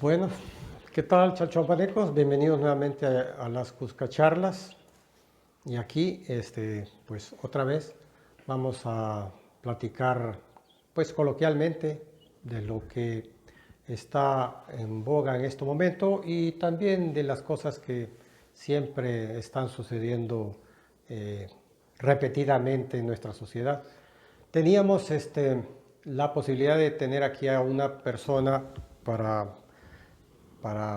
Bueno, ¿qué tal, chalchuapanecos? Bienvenidos nuevamente a las Cuscacharlas. Y aquí, pues otra vez vamos a platicar, pues coloquialmente, de lo que está en boga en este momento y también de las cosas que siempre están sucediendo eh, repetidamente en nuestra sociedad. Teníamos la posibilidad de tener aquí a una persona para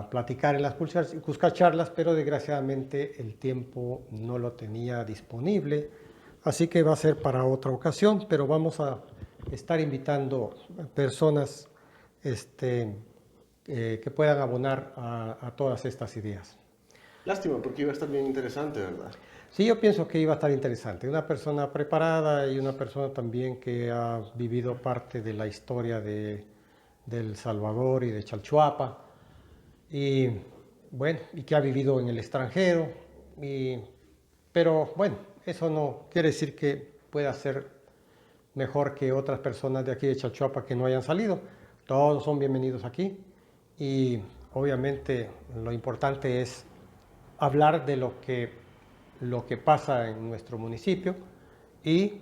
platicar en las Cuscacharlas, pero desgraciadamente el tiempo no lo tenía disponible, así que va a ser para otra ocasión, pero vamos a estar invitando personas que puedan abonar a todas estas ideas. Lástima, porque iba a estar bien interesante, ¿verdad? Sí, yo pienso que iba a estar interesante. Una persona preparada y una persona también que ha vivido parte de la historia de El Salvador y de Chalchuapa. Y bueno, y que ha vivido en el extranjero. Pero bueno, eso no quiere decir que pueda ser mejor que otras personas de aquí de Chalchuapa que no hayan salido. Todos son bienvenidos aquí. Y obviamente lo importante es hablar de lo que pasa en nuestro municipio y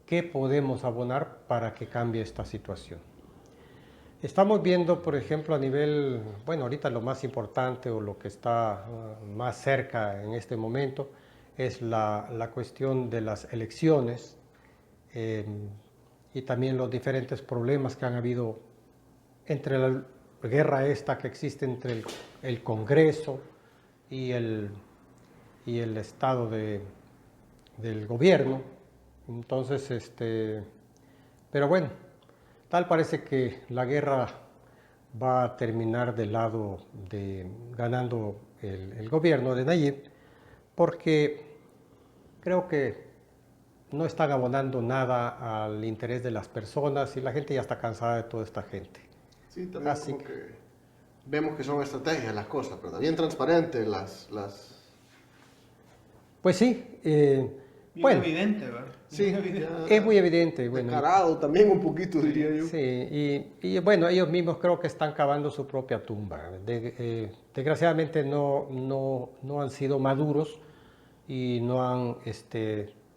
qué podemos abonar para que cambie esta situación. Estamos viendo, por ejemplo, a nivel, bueno, ahorita lo más importante o lo que está más cerca en este momento es la cuestión de las elecciones eh, y también los diferentes problemas que han habido entre la guerra esta que existe entre el Congreso y el estado del gobierno. Entonces, pero bueno, tal parece que la guerra va a terminar del lado de ganando el gobierno de Nayib, porque creo que no están abonando nada al interés de las personas y la gente ya está cansada de toda esta gente. Sí, también Así como que, que vemos que son estrategias las cosas, ¿verdad? Bien transparentes las... pues sí, Bien bueno, evidente, ¿verdad? Sí, Bien evidente. ya es muy evidente, bueno, descarado también un poquito, diría yo. sí, y bueno, ellos mismos creo que están cavando su propia tumba. Desgraciadamente no han sido maduros y no han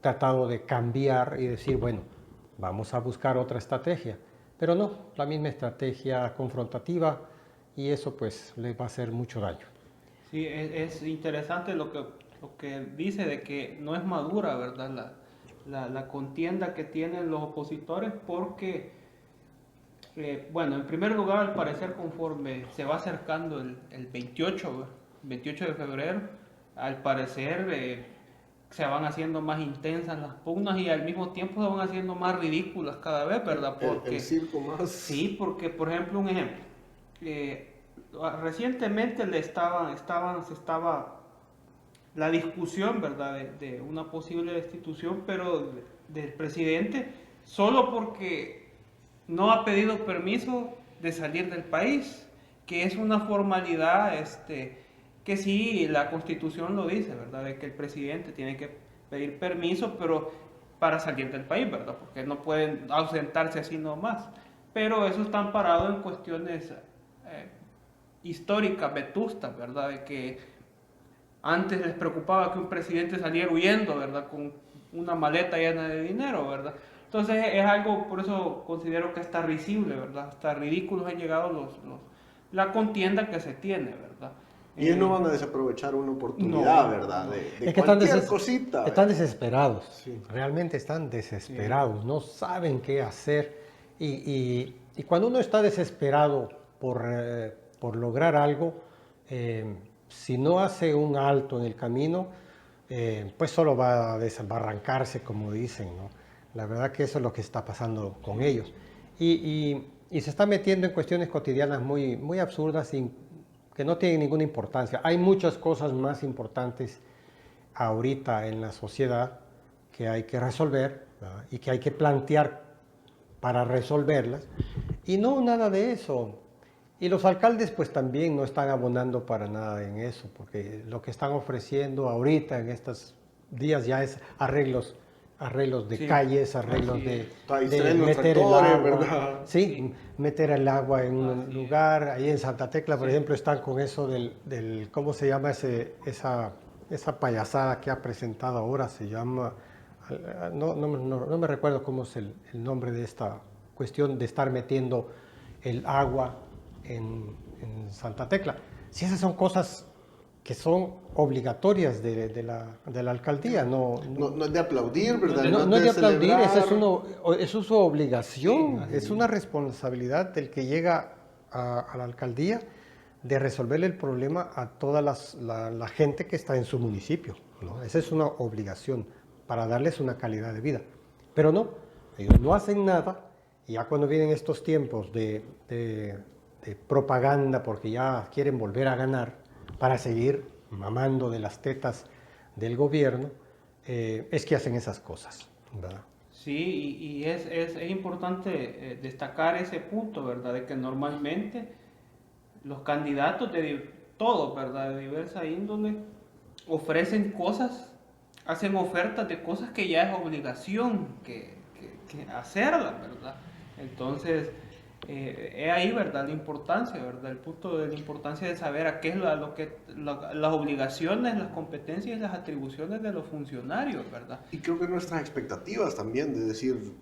tratado de cambiar y decir, bueno, vamos a buscar otra estrategia. Pero no, la misma estrategia confrontativa y eso pues les va a hacer mucho daño. Sí, es interesante lo que dice de que no es madura, ¿verdad? La contienda que tienen los opositores porque, bueno, en primer lugar, al parecer, conforme se va acercando el 28 de febrero, al parecer se van haciendo más intensas las pugnas y al mismo tiempo se van haciendo más ridículas cada vez, ¿verdad? El circo más... Sí, porque, por ejemplo, un ejemplo. eh, Recientemente se estaba la discusión, ¿verdad?, de una posible destitución, pero del presidente, solo porque no ha pedido permiso de salir del país, que es una formalidad, que sí, la Constitución lo dice, ¿verdad?, de que el presidente tiene que pedir permiso, pero para salir del país, ¿verdad?, porque no pueden ausentarse así nomás. Pero eso está amparado en cuestiones históricas, vetustas, ¿verdad?, de que antes les preocupaba que un presidente saliera huyendo, ¿verdad?, con una maleta llena de dinero, ¿verdad? Entonces es algo, por eso considero que hasta risible, ¿verdad? Hasta ridículos han llegado la contienda que se tiene, ¿verdad? Y ellos no van a desaprovechar una oportunidad, No, ¿verdad? no. De Es que están, cualquier cosita. están desesperados, Sí. realmente están desesperados, no saben qué hacer. Y cuando uno está desesperado por lograr algo, si no hace un alto en el camino, pues solo va a desbarrancarse, como dicen, ¿no? La verdad que eso es lo que está pasando con ellos. Y se está metiendo en cuestiones cotidianas muy, muy absurdas que no tienen ninguna importancia. Hay muchas cosas más importantes ahorita en la sociedad que hay que resolver, ¿verdad?, y que hay que plantear para resolverlas, y no nada de eso. Y los alcaldes pues también no están abonando para nada en eso, porque lo que están ofreciendo ahorita en estos días ya es arreglos arreglos de Sí, calles, arreglos así es. Está de distrayendo los meter el tractores, agua, ¿verdad? sí, meter el agua en un Así es. lugar. Ahí en Santa Tecla, por Sí. ejemplo, están con eso del ¿cómo se llama esa payasada que ha presentado ahora? Se llama, no me recuerdo cómo es el nombre de esta cuestión de estar metiendo el agua en Santa Tecla. Si esas son cosas que son obligatorias de la alcaldía, No es de aplaudir, ¿verdad? no es de aplaudir, celebrar. eso es su obligación, Sí, es una responsabilidad del que llega a la alcaldía de resolverle el problema a toda la gente que está en su municipio, ¿no? Esa es una obligación para darles una calidad de vida. Pero no, ellos no hacen nada y ya cuando vienen estos tiempos de propaganda porque ya quieren volver a ganar para seguir mamando de las tetas del gobierno, es que hacen esas cosas, ¿verdad? Sí, y es importante destacar ese punto, ¿verdad? De que normalmente los candidatos de todo, ¿verdad? De diversa índole, ofrecen cosas, hacen ofertas de cosas que ya es obligación que hacerlas, ¿verdad? Entonces, es ahí, ¿verdad? La importancia, ¿verdad? El punto de la importancia de saber a qué es las obligaciones, las competencias y las atribuciones de los funcionarios, ¿verdad? Y creo que nuestras expectativas también, de decir,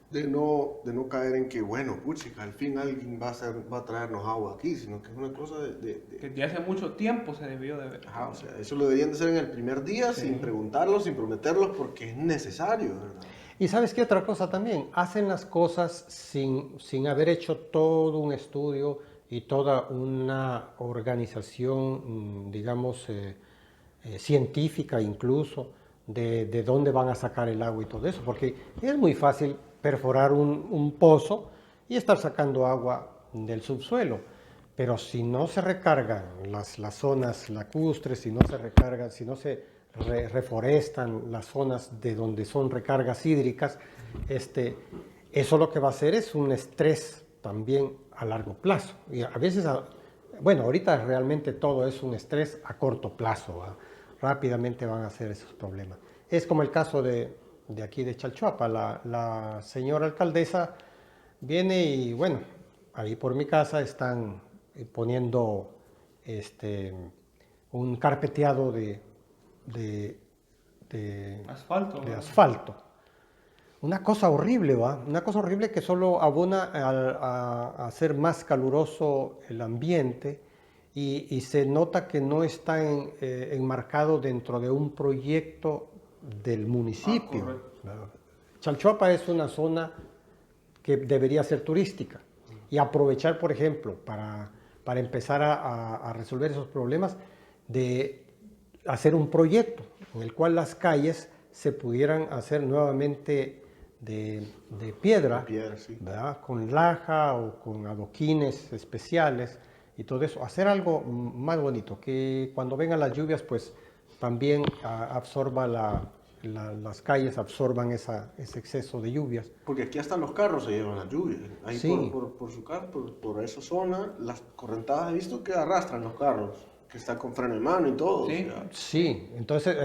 de no caer en que, bueno, puchica, al fin alguien va a traernos agua aquí, sino que es una cosa Que desde hace mucho tiempo se debió de ver. Ajá, o sea, eso lo deberían de hacer en el primer día, Sí. sin preguntarlos, sin prometerlos, porque es necesario, ¿verdad? Y sabes qué otra cosa también, hacen las cosas sin haber hecho todo un estudio y toda una organización, digamos, científica incluso, de dónde van a sacar el agua y todo eso, porque es muy fácil perforar un pozo y estar sacando agua del subsuelo, pero si no se recargan las zonas lacustres, si no se recargan, si no se reforestan las zonas de donde son recargas hídricas, eso lo que va a hacer es un estrés también a largo plazo. Y a veces, bueno, ahorita realmente todo es un estrés a corto plazo, ¿va? Rápidamente van a ser esos problemas. Es como el caso de aquí de Chalchuapa, la señora alcaldesa viene y bueno, ahí por mi casa están poniendo un carpeteado de Asfalto. de ¿verdad? asfalto. Una cosa horrible, ¿va? Una cosa horrible que solo abona a hacer más caluroso el ambiente y se nota que no está enmarcado dentro de un proyecto del municipio. Correcto. Chalchuapa es una zona que debería ser turística y aprovechar, por ejemplo, para empezar a resolver esos problemas, de hacer un proyecto en el cual las calles se pudieran hacer nuevamente de piedra, De piedra, sí. ¿verdad? Con laja o con adoquines especiales y todo eso. Hacer algo más bonito, que cuando vengan las lluvias, pues también absorba las calles, absorban ese exceso de lluvias. Porque aquí hasta los carros se llevan la lluvia. Ahí Sí. por esa zona, las correntadas he visto que arrastran los carros, que está con freno de mano y todo. Sí. O sea, Sí, entonces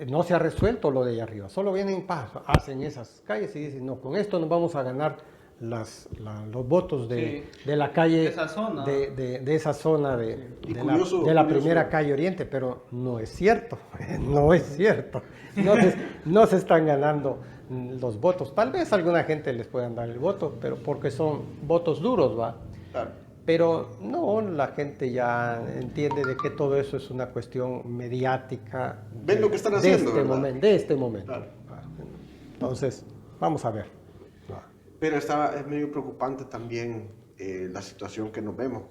no se ha resuelto lo de allá arriba, solo vienen, hacen esas calles y dicen, no, con esto nos vamos a ganar los votos de la calle, De esa zona. de esa zona Y de curioso- la curioso. primera calle Oriente, pero no es cierto, no es cierto, no se están ganando los votos, tal vez alguna gente les puedan dar el voto, pero porque son votos duros, ¿va? claro. Pero no, la gente ya entiende de que todo eso es una cuestión mediática. Ven lo que están haciendo, ¿verdad? De este momento. Claro. Entonces, vamos a ver. Pero es medio preocupante también la situación que nos vemos.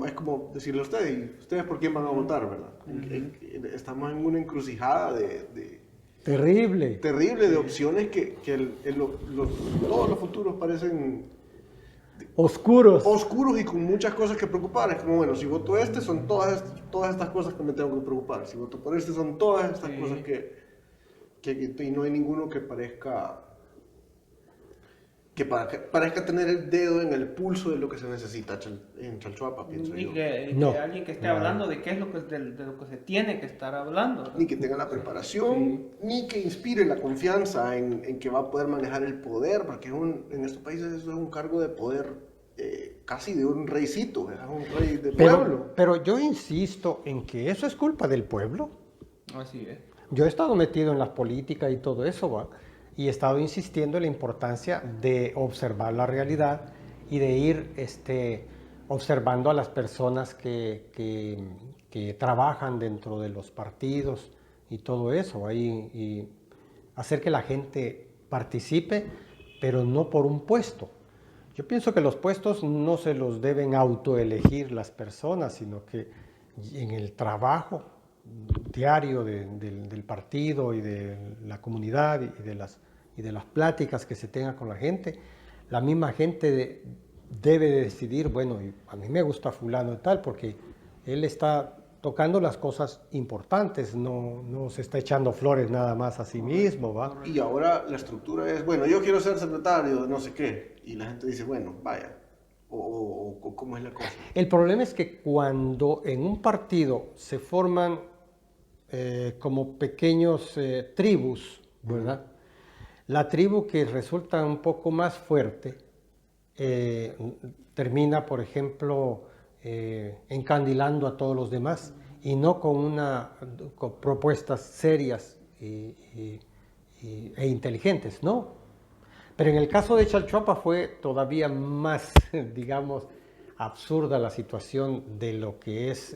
Es como decirle a ustedes, ¿y ustedes por quién van a votar, verdad? Estamos en una encrucijada Terrible. terrible de opciones que todos los futuros parecen Oscuros. oscuros y con muchas cosas que preocupar. Es como, bueno, si voto son todas estas cosas que me tengo que preocupar. Si voto por son todas estas Sí. cosas y no hay ninguno que parezca que parezca tener el dedo en el pulso de lo que se necesita en Chalchuapa, pienso Ni yo. que No. alguien que esté No. hablando de qué es lo que, de lo que se tiene que estar hablando, ¿verdad? Ni que tenga la preparación, ni que inspire la confianza en que va a poder manejar el poder, porque en estos países eso es un cargo de poder casi de un reycito, es un rey de pueblo. Pero yo insisto en que eso es culpa del pueblo. Así es. Yo he estado metido en la política y todo eso, ¿va? Y he estado insistiendo en la importancia de observar la realidad y de ir observando a las personas que trabajan dentro de los partidos y todo eso, ¿va? Y hacer que la gente participe, pero no por un puesto. Yo pienso que los puestos no se los deben autoelegir las personas, sino que en el trabajo diario del partido y de la comunidad y de las pláticas que se tenga con la gente, la misma gente debe de decidir, bueno, a mí me gusta fulano y tal, porque él está tocando las cosas importantes, no se está echando flores nada más a sí mismo, ¿va? Y ahora la estructura es, bueno, yo quiero ser secretario de no sé qué, y la gente dice, bueno, vaya, o ¿cómo es la cosa? El problema es que cuando en un partido se forman como pequeños tribus, ¿verdad? La tribu que resulta un poco más fuerte termina, por ejemplo, encandilando a todos los demás y no con propuestas serias e inteligentes, ¿no? Pero en el caso de Chalchuapa fue todavía más, digamos, absurda la situación de lo que es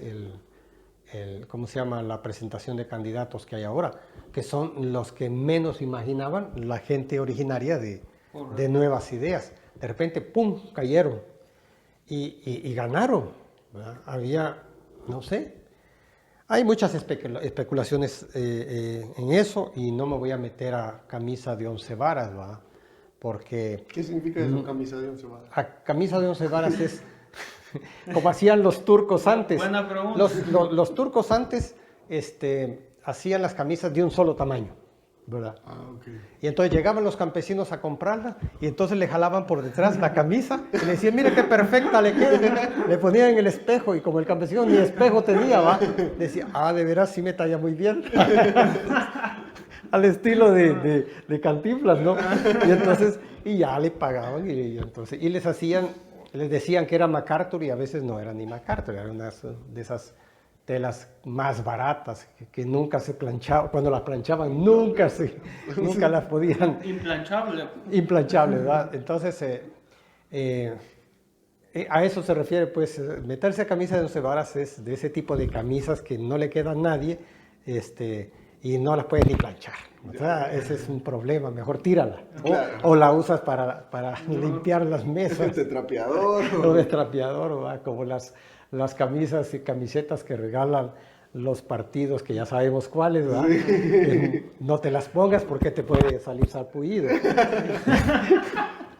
¿cómo se llama? La presentación de candidatos que hay ahora, que son los que menos imaginaban la gente originaria de nuevas ideas. De repente, ¡pum!, cayeron y ganaron, ¿verdad? Había, no sé, hay muchas especulaciones en eso y no me voy a meter a camisa de 11 varas, ¿verdad? Porque ¿Qué significa eso, camisa de 11 varas? a camisa de 11 varas es como hacían los turcos antes. Buena pregunta. Los turcos antes hacían las camisas de un solo tamaño, ¿verdad? Ah, ok. Y entonces llegaban los campesinos a comprarla y entonces le jalaban por detrás la camisa y le decían, mire qué perfecta le queda. Le ponían en el espejo y como el campesino ni espejo tenía, ¿va? Decía, de veras sí me talla muy bien. Al estilo de Cantinflas, ¿no? Y entonces, y ya le pagaban y les decían que era MacArthur y a veces no era ni MacArthur, eran unas de esas telas más baratas que nunca se planchaban, cuando las planchaban nunca las podían... Implanchable, ¿verdad? Entonces, a eso se refiere, pues, meterse a camisa de 11 varas es de ese tipo de camisas que no le queda a nadie, y no las puedes ni planchar. O sea, ese es un problema, mejor tírala. Claro. O la usas para limpiar las mesas. De trapeador. O de trapeador, ¿va? Como las camisas y camisetas que regalan los partidos, que ya sabemos cuáles, ¿verdad? No te las pongas porque te puede salir sarpullido.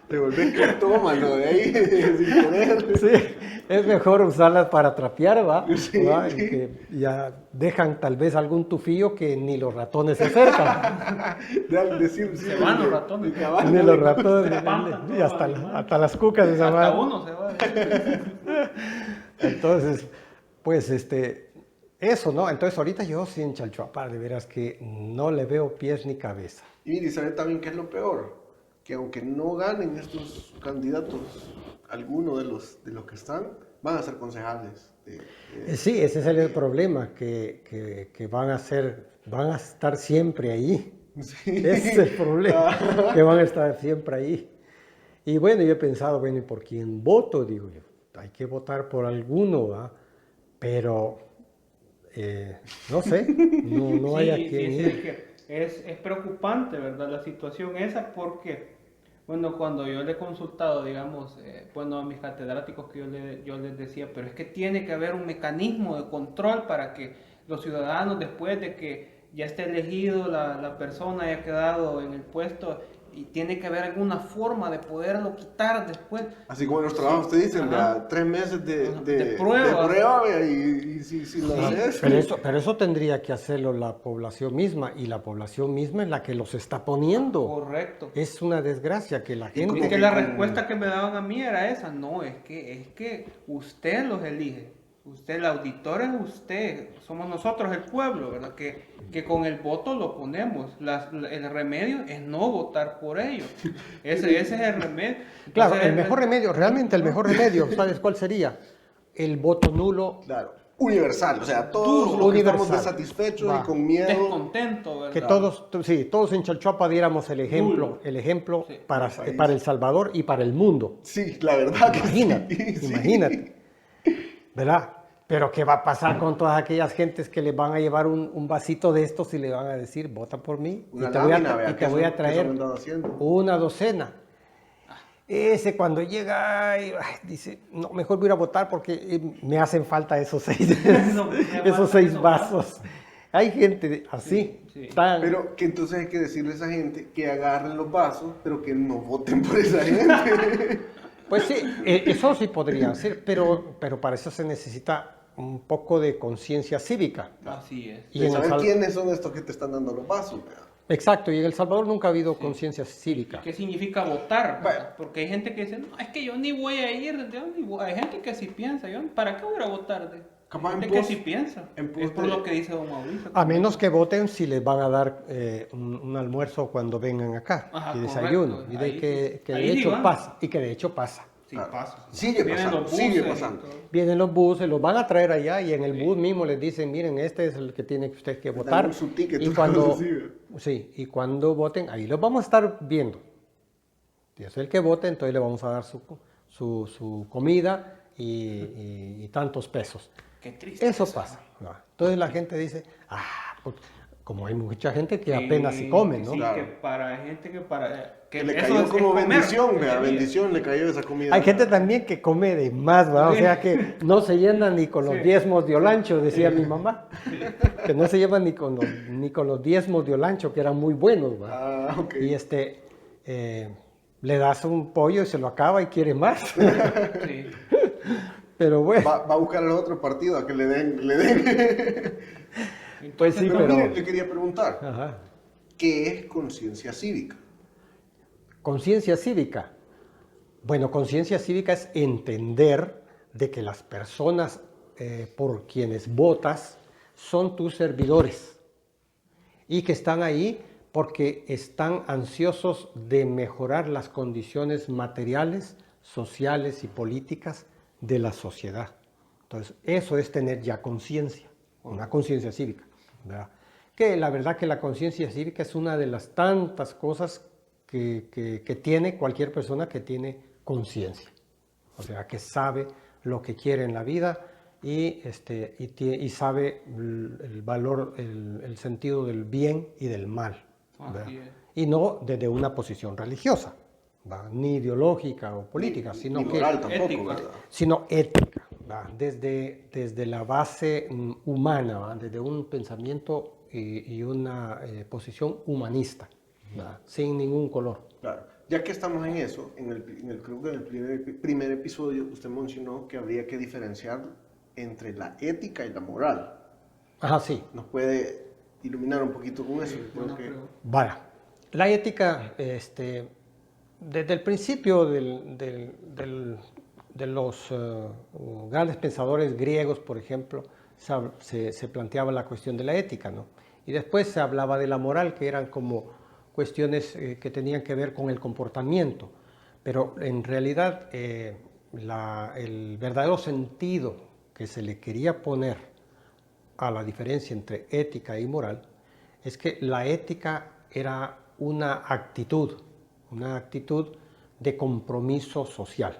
Te volvés cartómano de ahí, sin querer. Sí, es mejor usarlas para trapear, ¿va? Sí. ¿Va? Y que ya dejan tal vez algún tufillo que ni los ratones se acercan. Se van los ratones. Ni los ratones, Se espantan y todos, hasta las cucas de esa Hasta madre. uno se va. Entonces, pues eso, ¿no? Entonces ahorita yo sí en Chalchuapa, de veras que no le veo pies ni cabeza. Y mire, ¿sabe también qué es lo peor? Que aunque no ganen estos candidatos, algunos de los que están, van a ser concejales. Sí, ese es el problema, que van a estar siempre ahí. Sí. Ese es el problema, que van a estar siempre ahí. Y bueno, yo he pensado, bueno, ¿y por quién voto? Digo yo, hay que votar por alguno, ¿va? Pero, no sé, no hay a quien ir. Es preocupante, ¿verdad? La situación esa porque, bueno, cuando yo le he consultado, digamos, a mis catedráticos que yo les decía, pero es que tiene que haber un mecanismo de control para que los ciudadanos, después de que ya esté elegido la persona, haya quedado en el puesto, y tiene que haber alguna forma de poderlo quitar después. Así como en los trabajos te dicen, Ajá. vea, 3 meses de prueba. vea, y si lo haces. Pero eso tendría que hacerlo la población misma, y la población misma es la que los está poniendo. Correcto. Es una desgracia que la Y como gente... Que la respuesta que me daban a mí era esa, no, es que usted los elige, usted, el auditor es usted, somos nosotros el pueblo, ¿verdad? Que con el voto lo ponemos, el remedio es no votar por ellos, ese es el remedio. Claro, Entonces, el mejor remedio, realmente el mejor remedio, ¿sabes cuál sería? El voto nulo, Claro, universal, o sea, todos Duro, los que estamos universal. desatisfechos Va. y con miedo. descontento, ¿verdad? que todos en Chalchuapa diéramos el ejemplo Sí. para, País. para El Salvador y para el mundo. Sí, la verdad que Imagínate, sí, sí. imagínate, ¿verdad? Pero ¿qué va a pasar con todas aquellas gentes que les van a llevar un vasito de estos y le van a decir, vota por mí Una y te voy a, lámina, vea, y que te voy eso- a que traer eso me han dado haciendo. una docena? Ese cuando llega y dice, no, mejor voy a ir a votar porque me hacen falta esos No, me esos faltan 6 esos vasos. Hay gente así, Sí, sí. tan- Pero que entonces hay que decirle a esa gente que agarren los vasos, pero que no voten por esa gente. Pues sí, eso sí podría ser, pero para eso se necesita un poco de conciencia cívica. Así es. Y De en El saber Sal- quiénes son estos que te están dando los vasos. vea. Exacto, y en El Salvador nunca ha habido conciencia cívica. ¿Qué significa votar? Bueno. Porque hay gente que dice, no, es que yo ni voy a ir, yo ni voy". Hay gente que sí piensa, yo, ¿para qué voy a votar? Capaz Hay en gente que pos- sí piensa. en pos Es por de- lo que dice don Mauricio. A menos que voten si les van a dar un almuerzo cuando vengan acá, Ajá, y desayuno, correcto. y de Ahí que, sí. que Ahí de sí hecho van. pasa, y que de hecho pasa. Sí, Claro. pasa. Sigue Vienen pasando, los sigue buses y pasando. todo. Vienen los buses, los van a traer allá y en el bus mismo les dicen, miren, este es el que tiene usted que dan votar. su ticket, Y una cuando, cosa así, ¿verdad? sí, y cuando voten, ahí los vamos a estar viendo. Si es el que vote, entonces le vamos a dar su comida y tantos pesos. Qué triste. Eso es pasa, ¿no? Entonces la gente dice, pues, como hay mucha gente que Sí, apenas si come, ¿no? Sí, Claro. que para gente Que le eso cayó es como comer, bendición, vea, comida. bendición le cayó esa comida. Hay gente también que come de más, ¿verdad? O Sí. sea que no se llena ni con los Sí. diezmos de Olancho, decía mi mamá. Que no se lleva ni con los diezmos de Olancho, que eran muy buenos, ¿verdad? Ah, ok. Y le das un pollo y se lo acaba y quiere más. Sí. Pero bueno, Va a buscar a los otros partidos a que le den. pues sí, Pero pero... mire, le quería preguntar, Ajá. ¿qué es conciencia cívica? Conciencia cívica. Bueno, conciencia cívica es entender de que las personas por quienes votas son tus servidores y que están ahí porque están ansiosos de mejorar las condiciones materiales, sociales y políticas de la sociedad. Entonces, eso es tener ya conciencia, una conciencia cívica, ¿verdad? Que la verdad que la conciencia cívica es una de las tantas cosas que tiene cualquier persona que tiene conciencia, o sea, que sabe lo que quiere en la vida y sabe el valor, el sentido del bien y del mal, ¿verdad? Así es. Y no desde una posición religiosa, ¿verdad? Ni ideológica o política, sino Ni que moral tampoco, ética. ¿verdad? sino ética, ¿verdad? Desde la base humana, ¿verdad? Desde un pensamiento y una posición humanista, ¿verdad? Sin ningún color. Claro. Ya que estamos en eso, creo que en el primer episodio usted mencionó que habría que diferenciar entre la ética y la moral. Ajá, sí. ¿Nos puede iluminar un poquito con eso? Creo Buena que- pregunta. Vale. La ética, desde el principio de los grandes pensadores griegos, por ejemplo, se planteaba la cuestión de la ética, ¿no? Y después se hablaba de la moral, que eran como cuestiones que tenían que ver con el comportamiento. Pero en realidad el verdadero sentido que se le quería poner a la diferencia entre ética y moral es que la ética era una actitud de compromiso social.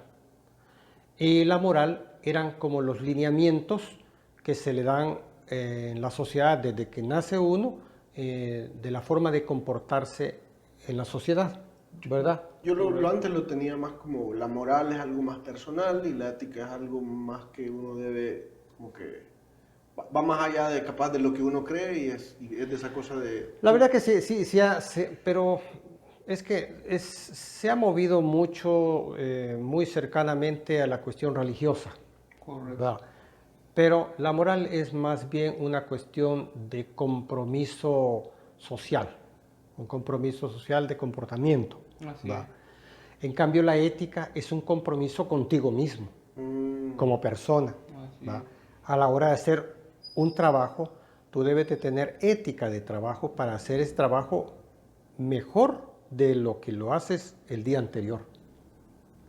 Y la moral eran como los lineamientos que se le dan en la sociedad desde que nace uno, de la forma de comportarse en la sociedad, ¿verdad? Yo lo antes lo tenía más como la moral es algo más personal y la ética es algo más que uno debe, como que va más allá de capaz de lo que uno cree y es de esa cosa de... La verdad que sí, pero es que se ha movido mucho, muy cercanamente a la cuestión religiosa, Correcto. ¿verdad? Pero la moral es más bien una cuestión de compromiso social, un compromiso social de comportamiento, Así ¿verdad? es. En cambio, la ética es un compromiso contigo mismo, como persona, Así ¿verdad? es. A la hora de hacer un trabajo, tú debes de tener ética de trabajo para hacer ese trabajo mejor de lo que lo haces el día anterior.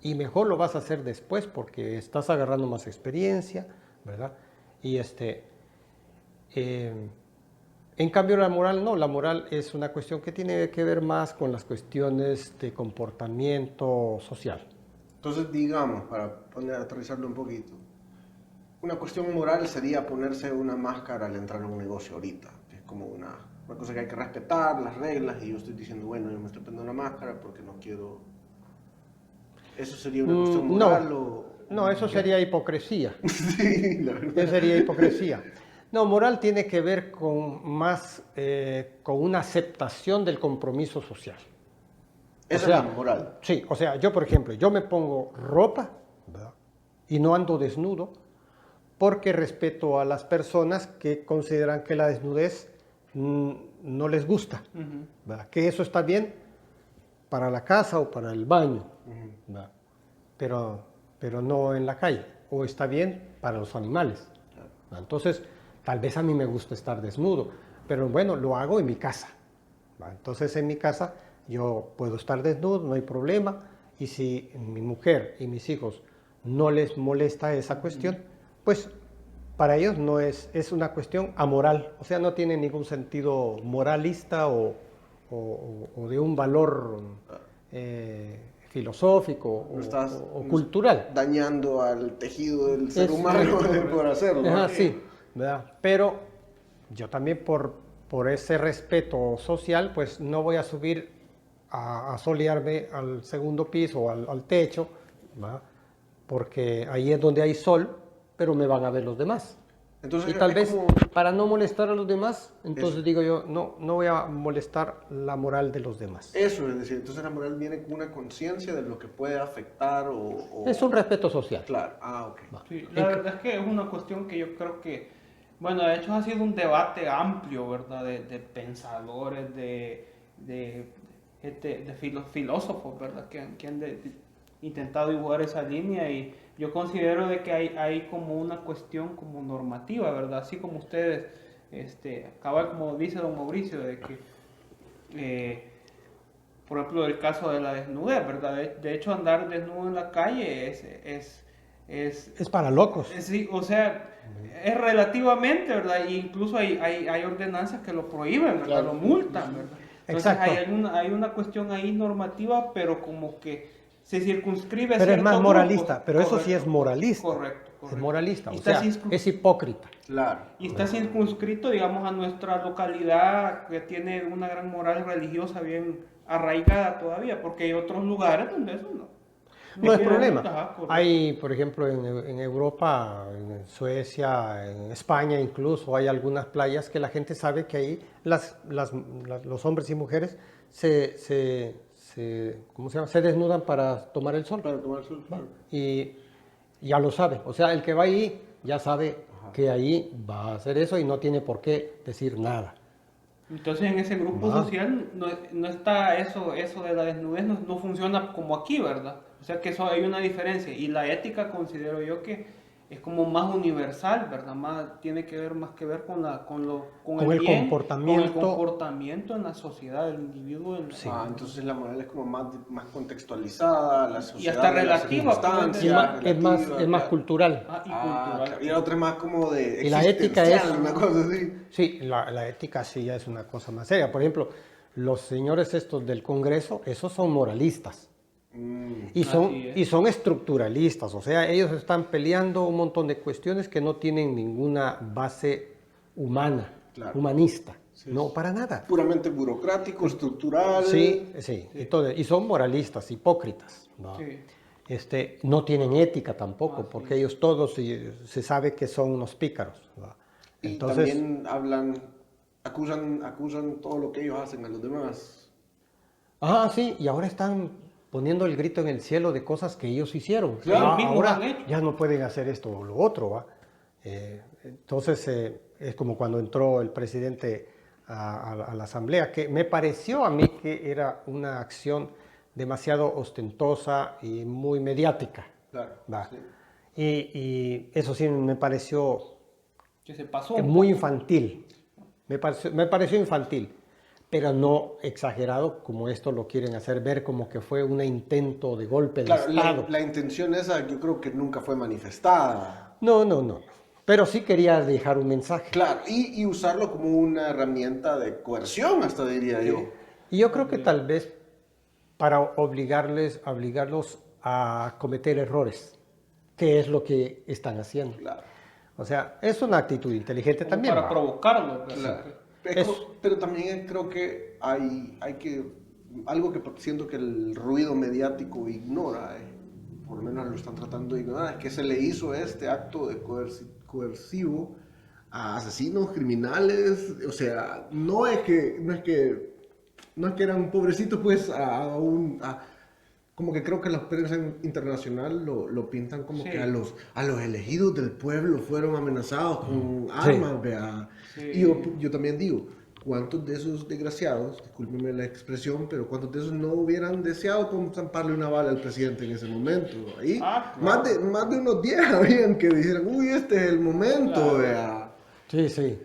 Y mejor lo vas a hacer después porque estás agarrando más experiencia, ¿verdad? Y en cambio la moral no, la moral es una cuestión que tiene que ver más con las cuestiones de comportamiento social. Entonces, digamos, para aterrizarlo un poquito, una cuestión moral sería ponerse una máscara al entrar a un negocio ahorita. Es como una cosa que hay que respetar, las reglas, y yo estoy diciendo, bueno, yo me estoy poniendo una máscara porque no quiero... ¿Eso sería una cuestión moral No, o...? no, eso ¿Qué? sería hipocresía. Sí, la verdad. Eso sería hipocresía. No, moral tiene que ver con más, con una aceptación del compromiso social. Esa O sea, es la moral. Sí, o sea, yo por ejemplo, yo me pongo ropa, ¿verdad? Y no ando desnudo porque respeto a las personas que consideran que la desnudez no les gusta, Ujú. ¿verdad? Que eso está bien para la casa o para el baño, ¿verdad? Pero no en la calle, o está bien para los animales, ¿verdad? Entonces, tal vez a mí me gusta estar desnudo, pero bueno, lo hago en mi casa, ¿verdad? Entonces, en mi casa yo puedo estar desnudo, no hay problema, y si mi mujer y mis hijos no les molesta esa cuestión, pues para ellos no es una cuestión amoral, o sea, no tiene ningún sentido moralista o de un valor filosófico No estás o cultural. dañando al tejido del ser Es- humano por hacerlo. Es así, ¿verdad? Pero yo también por ese respeto social, pues no voy a subir a solearme al segundo piso o al techo, ¿verdad? Porque ahí es donde hay sol, pero me van a ver los demás. Entonces, Y tal es vez como... para no molestar a los demás, entonces Eso. digo yo, no voy a molestar la moral de los demás. Eso, es decir, entonces la moral viene con una conciencia de lo que puede afectar o... Es un respeto social. Claro, ok. Va. Sí, la verdad es que es una cuestión que yo creo que, bueno, de hecho ha sido un debate amplio, ¿verdad? De pensadores, de gente, filósofos, ¿verdad? Que han intentado dibujar esa línea y yo considero de que hay como una cuestión como normativa, ¿verdad? Así como ustedes, acaba como dice don Mauricio, de que, por ejemplo, el caso de la desnudez, ¿verdad? De hecho, andar desnudo en la calle es Es para locos. sí, o sea, es relativamente, ¿verdad? E incluso hay ordenanzas que lo prohíben, ¿verdad? Claro. Lo multan, ¿verdad? Entonces Exacto. hay una cuestión ahí normativa, pero como que se circunscribe a Pero es ciertos más grupos. moralista, pero eso sí es Correcto, moralista. correcto. Es moralista, Y o está sea, es hipócrita. Claro. y está circunscrito, digamos, a nuestra localidad que tiene una gran moral religiosa bien arraigada todavía, porque hay otros lugares donde eso no. No es Ajá, problema. correcto. Hay, por ejemplo, en Europa, en Suecia, en España incluso, hay algunas playas que la gente sabe que ahí los hombres y mujeres ¿cómo se llama? Se desnudan para tomar el sol. Para tomar sol, claro. Y ya lo sabe. O sea, el que va ahí ya sabe que ahí va a hacer eso y no tiene por qué decir nada. Entonces en ese grupo Va. social no está eso de la desnudez, no funciona como aquí, ¿verdad? O sea que eso hay una diferencia. Y la ética considero yo que es como más universal, ¿verdad? Tiene que ver más que ver con Con el bien, comportamiento. con el comportamiento en la sociedad del individuo. Entonces la moral es como más contextualizada, la sociedad, hasta las relativa, circunstancias, Es más relativa, cultural. Y cultural. claro. Y la otra es más como de Y la ética existencial, es- una cosa así. Sí, la ética sí ya es una cosa más seria. Por ejemplo, los señores estos del Congreso, esos son moralistas. Y Así es. son estructuralistas, o sea, ellos están peleando un montón de cuestiones que no tienen ninguna base humana, Claro. humanista. Sí, No, sí. para nada. Puramente burocrático, estructural. Sí. Y son moralistas, hipócritas. ¿No? Sí. No tienen ética tampoco, Ah, sí. porque ellos todos se sabe que son unos pícaros. ¿no? Y Entonces, también acusan todo lo que ellos hacen a los demás. Ah, sí, y ahora están poniendo el grito en el cielo de cosas que ellos hicieron. Claro, Ah, mismos ahora han hecho. ya no pueden hacer esto o lo otro, ¿va? Entonces, es como cuando entró el presidente a la asamblea, que me pareció a mí que era una acción demasiado ostentosa y muy mediática. Claro. ¿Va? Sí. Y eso sí me pareció Que se pasó es un muy poco. infantil. Me pareció infantil, pero no exagerado como esto lo quieren hacer ver como que fue un intento de golpe de Claro, Estado. la intención esa yo creo que nunca fue manifestada. No, no, no. Pero sí quería dejar un mensaje. Claro, y usarlo como una herramienta de coerción, hasta diría yo. Y yo creo que tal vez para obligarlos a cometer errores, que es lo que están haciendo. Claro. O sea, es una actitud inteligente Como también. para ¿va? provocarlo, ¿verdad? Claro. Es- Pero también creo que hay que, algo que siento que el ruido mediático ignora, por lo menos lo están tratando de ignorar, es que se le hizo este acto de coercivo a asesinos, criminales, o sea, no es que eran pobrecitos, pues, como que creo que la prensa internacional lo pintan como Sí. que a los elegidos del pueblo fueron amenazados con armas, vea. Sí. Y yo también digo, ¿cuántos de esos desgraciados, discúlpenme la expresión, pero cuántos de esos no hubieran deseado con zamparle una bala al presidente en ese momento? Ahí, Ah, claro. más de unos 10 habían que dijeran, uy, este es el momento, Claro. vea. Sí, sí.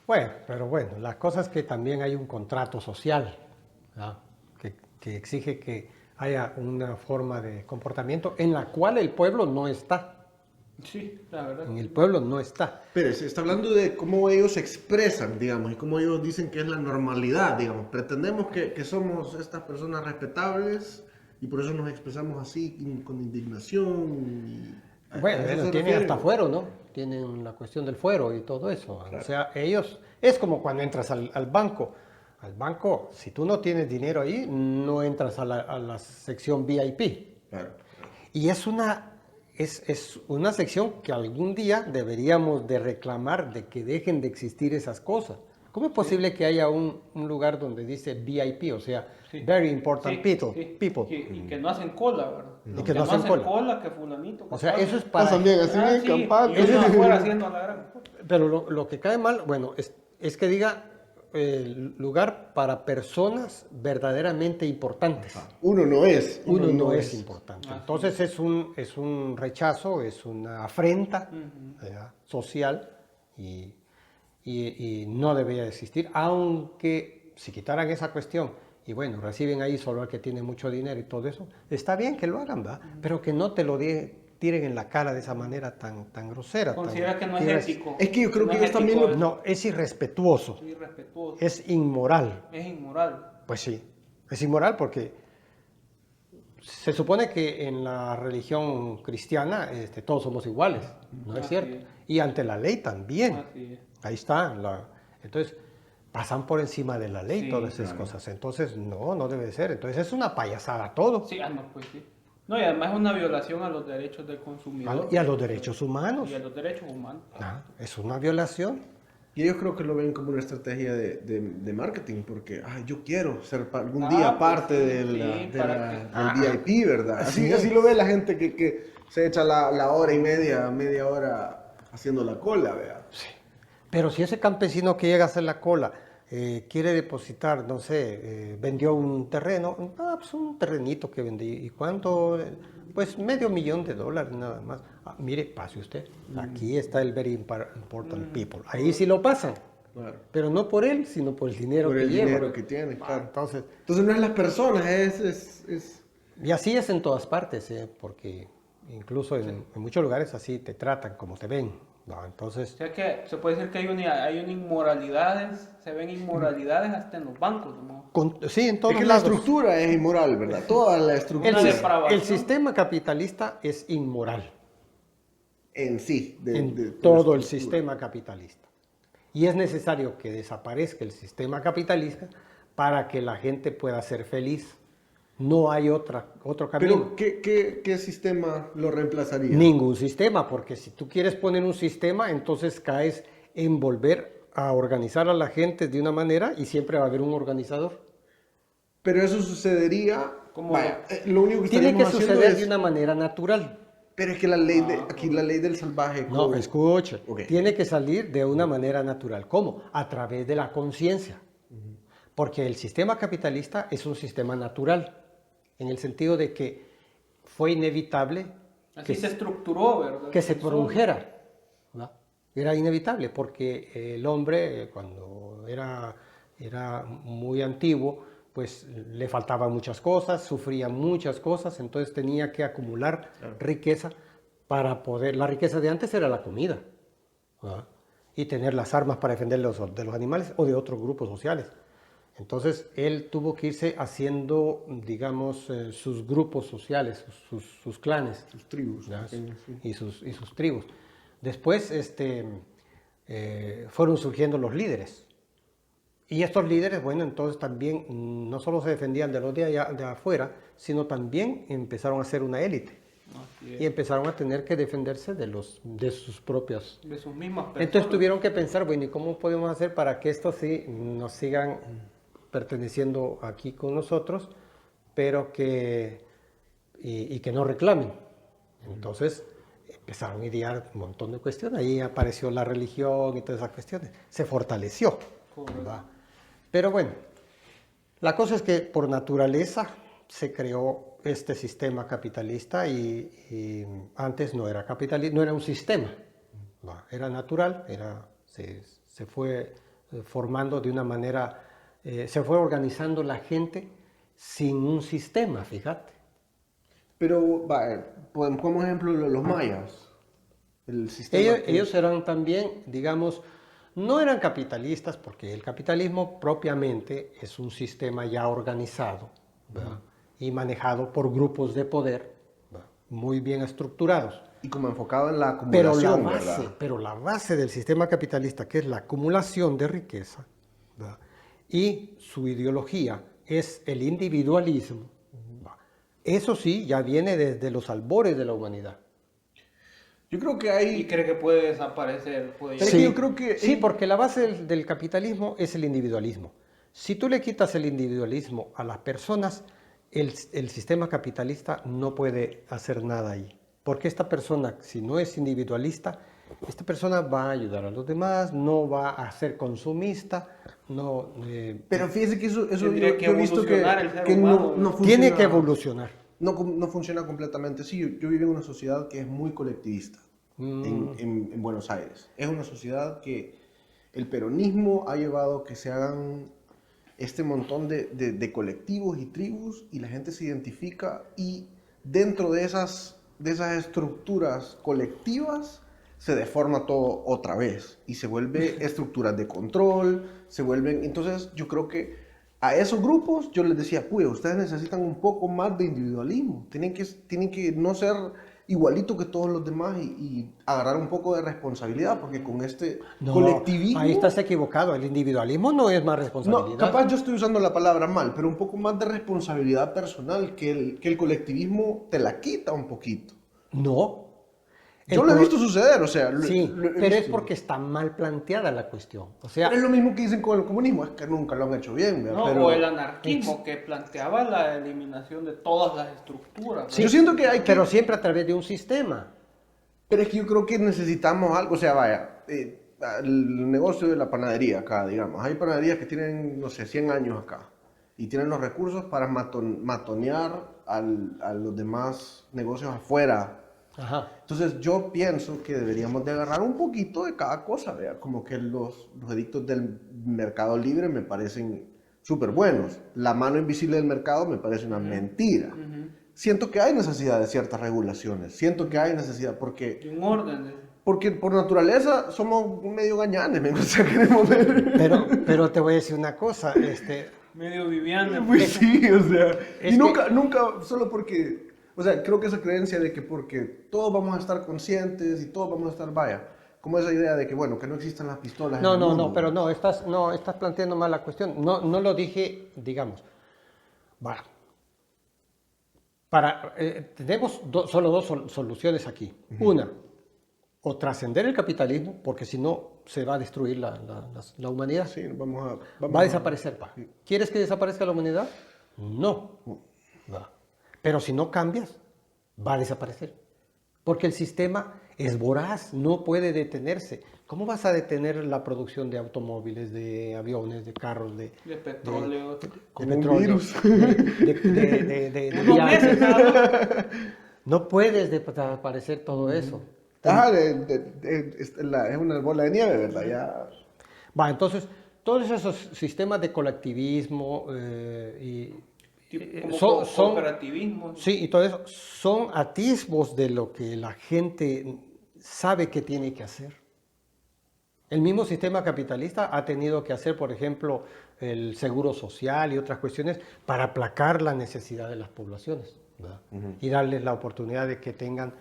Bueno, pero bueno, la cosa es que también hay un contrato social, ¿no? que exige que haya una forma de comportamiento en la cual el pueblo no está. Sí, la verdad. En el pueblo no está. Pero se está hablando de cómo ellos se expresan, digamos, y cómo ellos dicen que es la normalidad, digamos. Pretendemos que somos estas personas respetables y por eso nos expresamos así, con indignación. Bueno, ¿A eso se tienen refiere? hasta fuero, ¿no? Tienen la cuestión del fuero y todo eso. O sea, ellos, es como cuando entras al banco. Al banco, si tú no tienes dinero ahí, no entras a la sección VIP. Claro. Y es una sección que algún día deberíamos de reclamar de que dejen de existir esas cosas. ¿Cómo es posible que haya un lugar donde dice VIP, o sea, Sí. Very Important Sí, People? sí. people? Y que no hacen cola, ¿verdad? Y que no hacen cola. que fulanito. que O sea, tal. eso es para... Pasan bien, así bien Sí, campantes. y ellos afuera haciendo la gran cosa. Pero lo que cae mal, bueno, es que diga lugar para personas verdaderamente importantes. Uno no es. Uno no es importante. Así Entonces es un rechazo, es una afrenta ¿verdad? Social y no debería existir, aunque si quitaran esa cuestión y bueno, reciben ahí solo al que tiene mucho dinero y todo eso, está bien que lo hagan, ¿va? Pero que no te lo tiren en la cara de esa manera tan grosera. Considera que no es ético. Es que yo creo No que es ellos también ético, lo- No, es irrespetuoso, es irrespetuoso, es inmoral. es inmoral. Pues sí, es inmoral porque se supone que en la religión cristiana todos somos iguales, ¿no es Así cierto? es. Y ante la ley también. Así es. Ahí está. Entonces, pasan por encima de la ley Sí, todas esas claro. cosas. Entonces, no debe ser. Entonces, es una payasada todo. Sí, no, pues sí. No, y además es una violación a los derechos del consumidor. Y a los derechos humanos. Y a los derechos humanos. Es una violación. Y ellos creo que lo ven como una estrategia de marketing, porque yo quiero ser algún día pues parte sí, de sí, para del VIP, ¿verdad? Así Así es. lo ve la gente que se echa la hora y media hora haciendo la cola, ¿vea? Pero si ese campesino que llega a hacer la cola quiere depositar, no sé, vendió un terreno, pues un terrenito que vendí. ¿Y cuánto? Pues $500,000 nada más. Mire, pase usted. Aquí está el Very Important People. Ahí sí lo pasan. Claro. Pero no por él, sino por el dinero Por que el lleva. dinero que tiene, claro. Entonces, Entonces no es las personas, es... y así es en todas partes, porque incluso en muchos lugares así te tratan como te ven. ¿No? Entonces, O sea que se puede decir que hay una inmoralidades, se ven inmoralidades hasta en los bancos, ¿no? sí, en todos Es que la lados. estructura es inmoral, ¿verdad? Toda la estructura Una depravación. El sistema capitalista es inmoral. en sí. En toda todo el estructura. sistema capitalista. Y es necesario que desaparezca el sistema capitalista para que la gente pueda ser feliz. No hay otro camino. Pero, ¿qué sistema lo reemplazaría? Ningún sistema, porque si tú quieres poner un sistema, entonces caes en volver a organizar a la gente de una manera y siempre va a haber un organizador. Pero eso sucedería, Como- vaya, lo único que Tiene que estaríamos haciendo suceder es, de una manera natural. pero es que la ley de, aquí la ley del salvaje, No, como- escuche. Ok. Tiene que salir de una manera natural. ¿Cómo? A través de la conciencia. Porque el sistema capitalista es un sistema natural, en el sentido de que fue inevitable Así se estructuró, ¿verdad? que se Eso. produjera. ¿verdad? Era inevitable porque el hombre, cuando era muy antiguo, pues le faltaban muchas cosas, sufría muchas cosas, entonces tenía que acumular riqueza para poder... La riqueza de antes era la comida, ¿verdad? Y tener las armas para defender de los animales o de otros grupos sociales. Entonces él tuvo que irse haciendo, digamos, sus grupos sociales, sus clanes. sus tribus. ¿ya? pequeños, sí. y sus tribus. Después fueron surgiendo los líderes. Y estos líderes, bueno, entonces también no solo se defendían de los de afuera, sino también empezaron a ser una élite. Así es. Y empezaron a tener que defenderse de sus propias. De sus mismas personas. Entonces tuvieron que pensar, bueno, ¿y cómo podemos hacer para que estos sí nos sigan perteneciendo aquí con nosotros, pero y que no reclamen? Entonces empezaron a idear un montón de cuestiones. Ahí apareció la religión y todas esas cuestiones. Se fortaleció. Correcto. ¿verdad? Pero bueno, la cosa es que por naturaleza se creó este sistema capitalista y antes no era capitalista, no era un sistema, ¿va? Era natural, se fue formando de una manera, se fue organizando la gente sin un sistema, fíjate. Pero, vaya, como ejemplo los mayas. El sistema Ellos eran también, digamos, no eran capitalistas porque el capitalismo propiamente es un sistema ya organizado, ¿verdad? Y manejado por grupos de poder, ¿verdad? Muy bien estructurados. y como enfocado en la Pero acumulación, ¿verdad? la base del sistema capitalista, que es la acumulación de riqueza, ¿verdad? Y su ideología es el individualismo, ¿verdad? Eso sí, ya viene desde los albores de la humanidad. Yo creo que Y hay... cree que puede desaparecer. Puede Pero es que yo creo que- Sí, porque la base del capitalismo es el individualismo. Si tú le quitas el individualismo a las personas, el sistema capitalista no puede hacer nada ahí. Porque esta persona, si no es individualista, esta persona va a ayudar a los demás, no va a ser consumista, no, Pero fíjese que eso Tendría que yo he visto que, evolucionar el ser que humano. no funciona, tiene que evolucionar. no funciona completamente. Sí, yo vivo en una sociedad que es muy colectivista en Buenos Aires. Es una sociedad que el peronismo ha llevado a que se hagan este montón de colectivos y tribus y la gente se identifica y dentro de esas estructuras colectivas se deforma todo otra vez y se vuelve estructuras de control, se vuelven... Entonces yo creo que a esos grupos yo les decía, pues ustedes necesitan un poco más de individualismo, tienen que no ser igualito que todos los demás y agarrar un poco de responsabilidad, porque con este No, colectivismo... ahí estás equivocado. El individualismo no es más responsabilidad. No, capaz yo estoy usando la palabra mal, pero un poco más de responsabilidad personal que el colectivismo te la quita un poquito. No. Yo lo he visto suceder, o sea... Sí, lo he pero es visto. porque está mal planteada la cuestión. O sea, Pero es lo mismo que dicen con el comunismo, es que nunca lo han hecho bien, ¿verdad? No, Pero o el anarquismo que planteaba la eliminación de todas las estructuras. sí, yo siento que hay que... pero siempre a través de un sistema. Pero es que yo creo que necesitamos algo, o sea, vaya, el negocio de la panadería acá, digamos, hay panaderías que tienen, no sé, 100 años acá y tienen los recursos para matonear a los demás negocios afuera. Ajá. Entonces yo pienso que deberíamos de agarrar un poquito de cada cosa, ¿vea? Como que los edictos del mercado libre me parecen súper buenos. La mano invisible del mercado me parece una mentira. Siento que hay necesidad de ciertas regulaciones, siento que hay necesidad porque... Y un orden. Porque por naturaleza somos medio gañanes, o sea, queremos ver... Pero te voy a decir una cosa. Medio Viviana. Pues sí, o sea, Es y que- nunca, solo porque, o sea, creo que esa creencia de que porque todos vamos a estar conscientes y todos vamos a estar, vaya, como esa idea de que, bueno, que no existan las pistolas en el mundo. Pero no, estás planteando mal la cuestión. No lo dije, digamos. Va. Tenemos solo dos soluciones aquí. Una, o trascender el capitalismo, porque si no se va a destruir la humanidad. Sí, vamos Va a desaparecer. ¿Quieres que desaparezca la humanidad? No. Va. Pero si no cambias, va a desaparecer. Porque el sistema es voraz, no puede detenerse. ¿Cómo vas a detener la producción de automóviles, de aviones, de carros, De petróleo. de Como un petróleo, virus. de Unos viajes? meses nada más. No puedes desaparecer todo eso. Ajá, es una bola de nieve, ¿verdad? Ya. Va, entonces, todos esos sistemas de colectivismo Como cooperativismo. sí, y todo eso son atisbos de lo que la gente sabe que tiene que hacer. El mismo sistema capitalista ha tenido que hacer, por ejemplo, el seguro social y otras cuestiones para aplacar la necesidad de las poblaciones, ¿verdad? Y darles la oportunidad de que tengan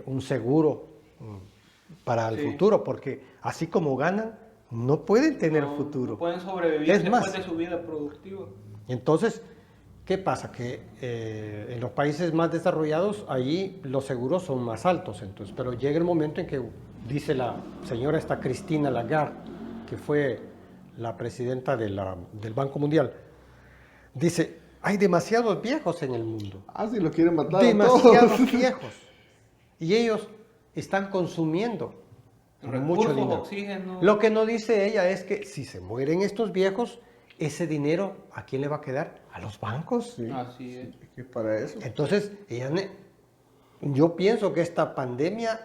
un seguro para el Sí. futuro, porque así como ganan, no pueden tener futuro. No pueden sobrevivir Es después más, de su vida productiva. entonces, ¿qué pasa? Que en los países más desarrollados, allí los seguros son más altos. Entonces, pero llega el momento en que dice la señora esta Cristina Lagarde, que fue la presidenta del Banco Mundial, dice, hay demasiados viejos en el mundo. Ah, sí, los quieren matar a Demasiados todos. viejos. Y ellos están consumiendo mucho Recursos, dinero. oxígeno. Lo que no dice ella es que si se mueren estos viejos, ese dinero, ¿a quién le va a quedar? A los bancos. Sí, Así es. es que es para eso. Entonces, yo pienso que esta pandemia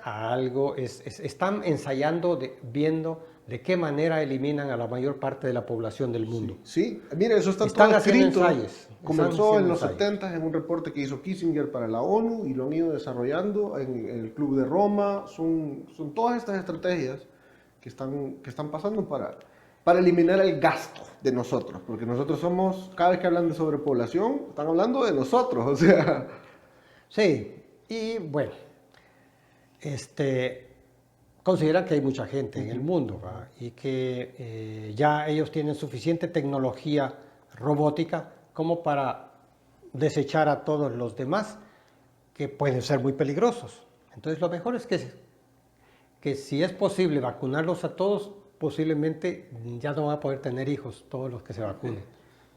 están ensayando, viendo de qué manera eliminan a la mayor parte de la población del mundo. Sí, mire, eso está Están todo haciendo escrito. ensayos. Comenzó Están en los haciendo 70 en un reporte que hizo Kissinger para la ONU y lo han ido desarrollando en el Club de Roma. Son todas estas estrategias que están pasando para eliminar el gasto de nosotros. Porque nosotros somos, cada vez que hablan de sobrepoblación, están hablando de nosotros. O sea, Sí, y bueno, consideran que hay mucha gente en el mundo, ¿va? Y que ya ellos tienen suficiente tecnología robótica como para desechar a todos los demás que pueden ser muy peligrosos. Entonces lo mejor es que si es posible vacunarlos a todos, posiblemente ya no van a poder tener hijos todos los que se vacunen.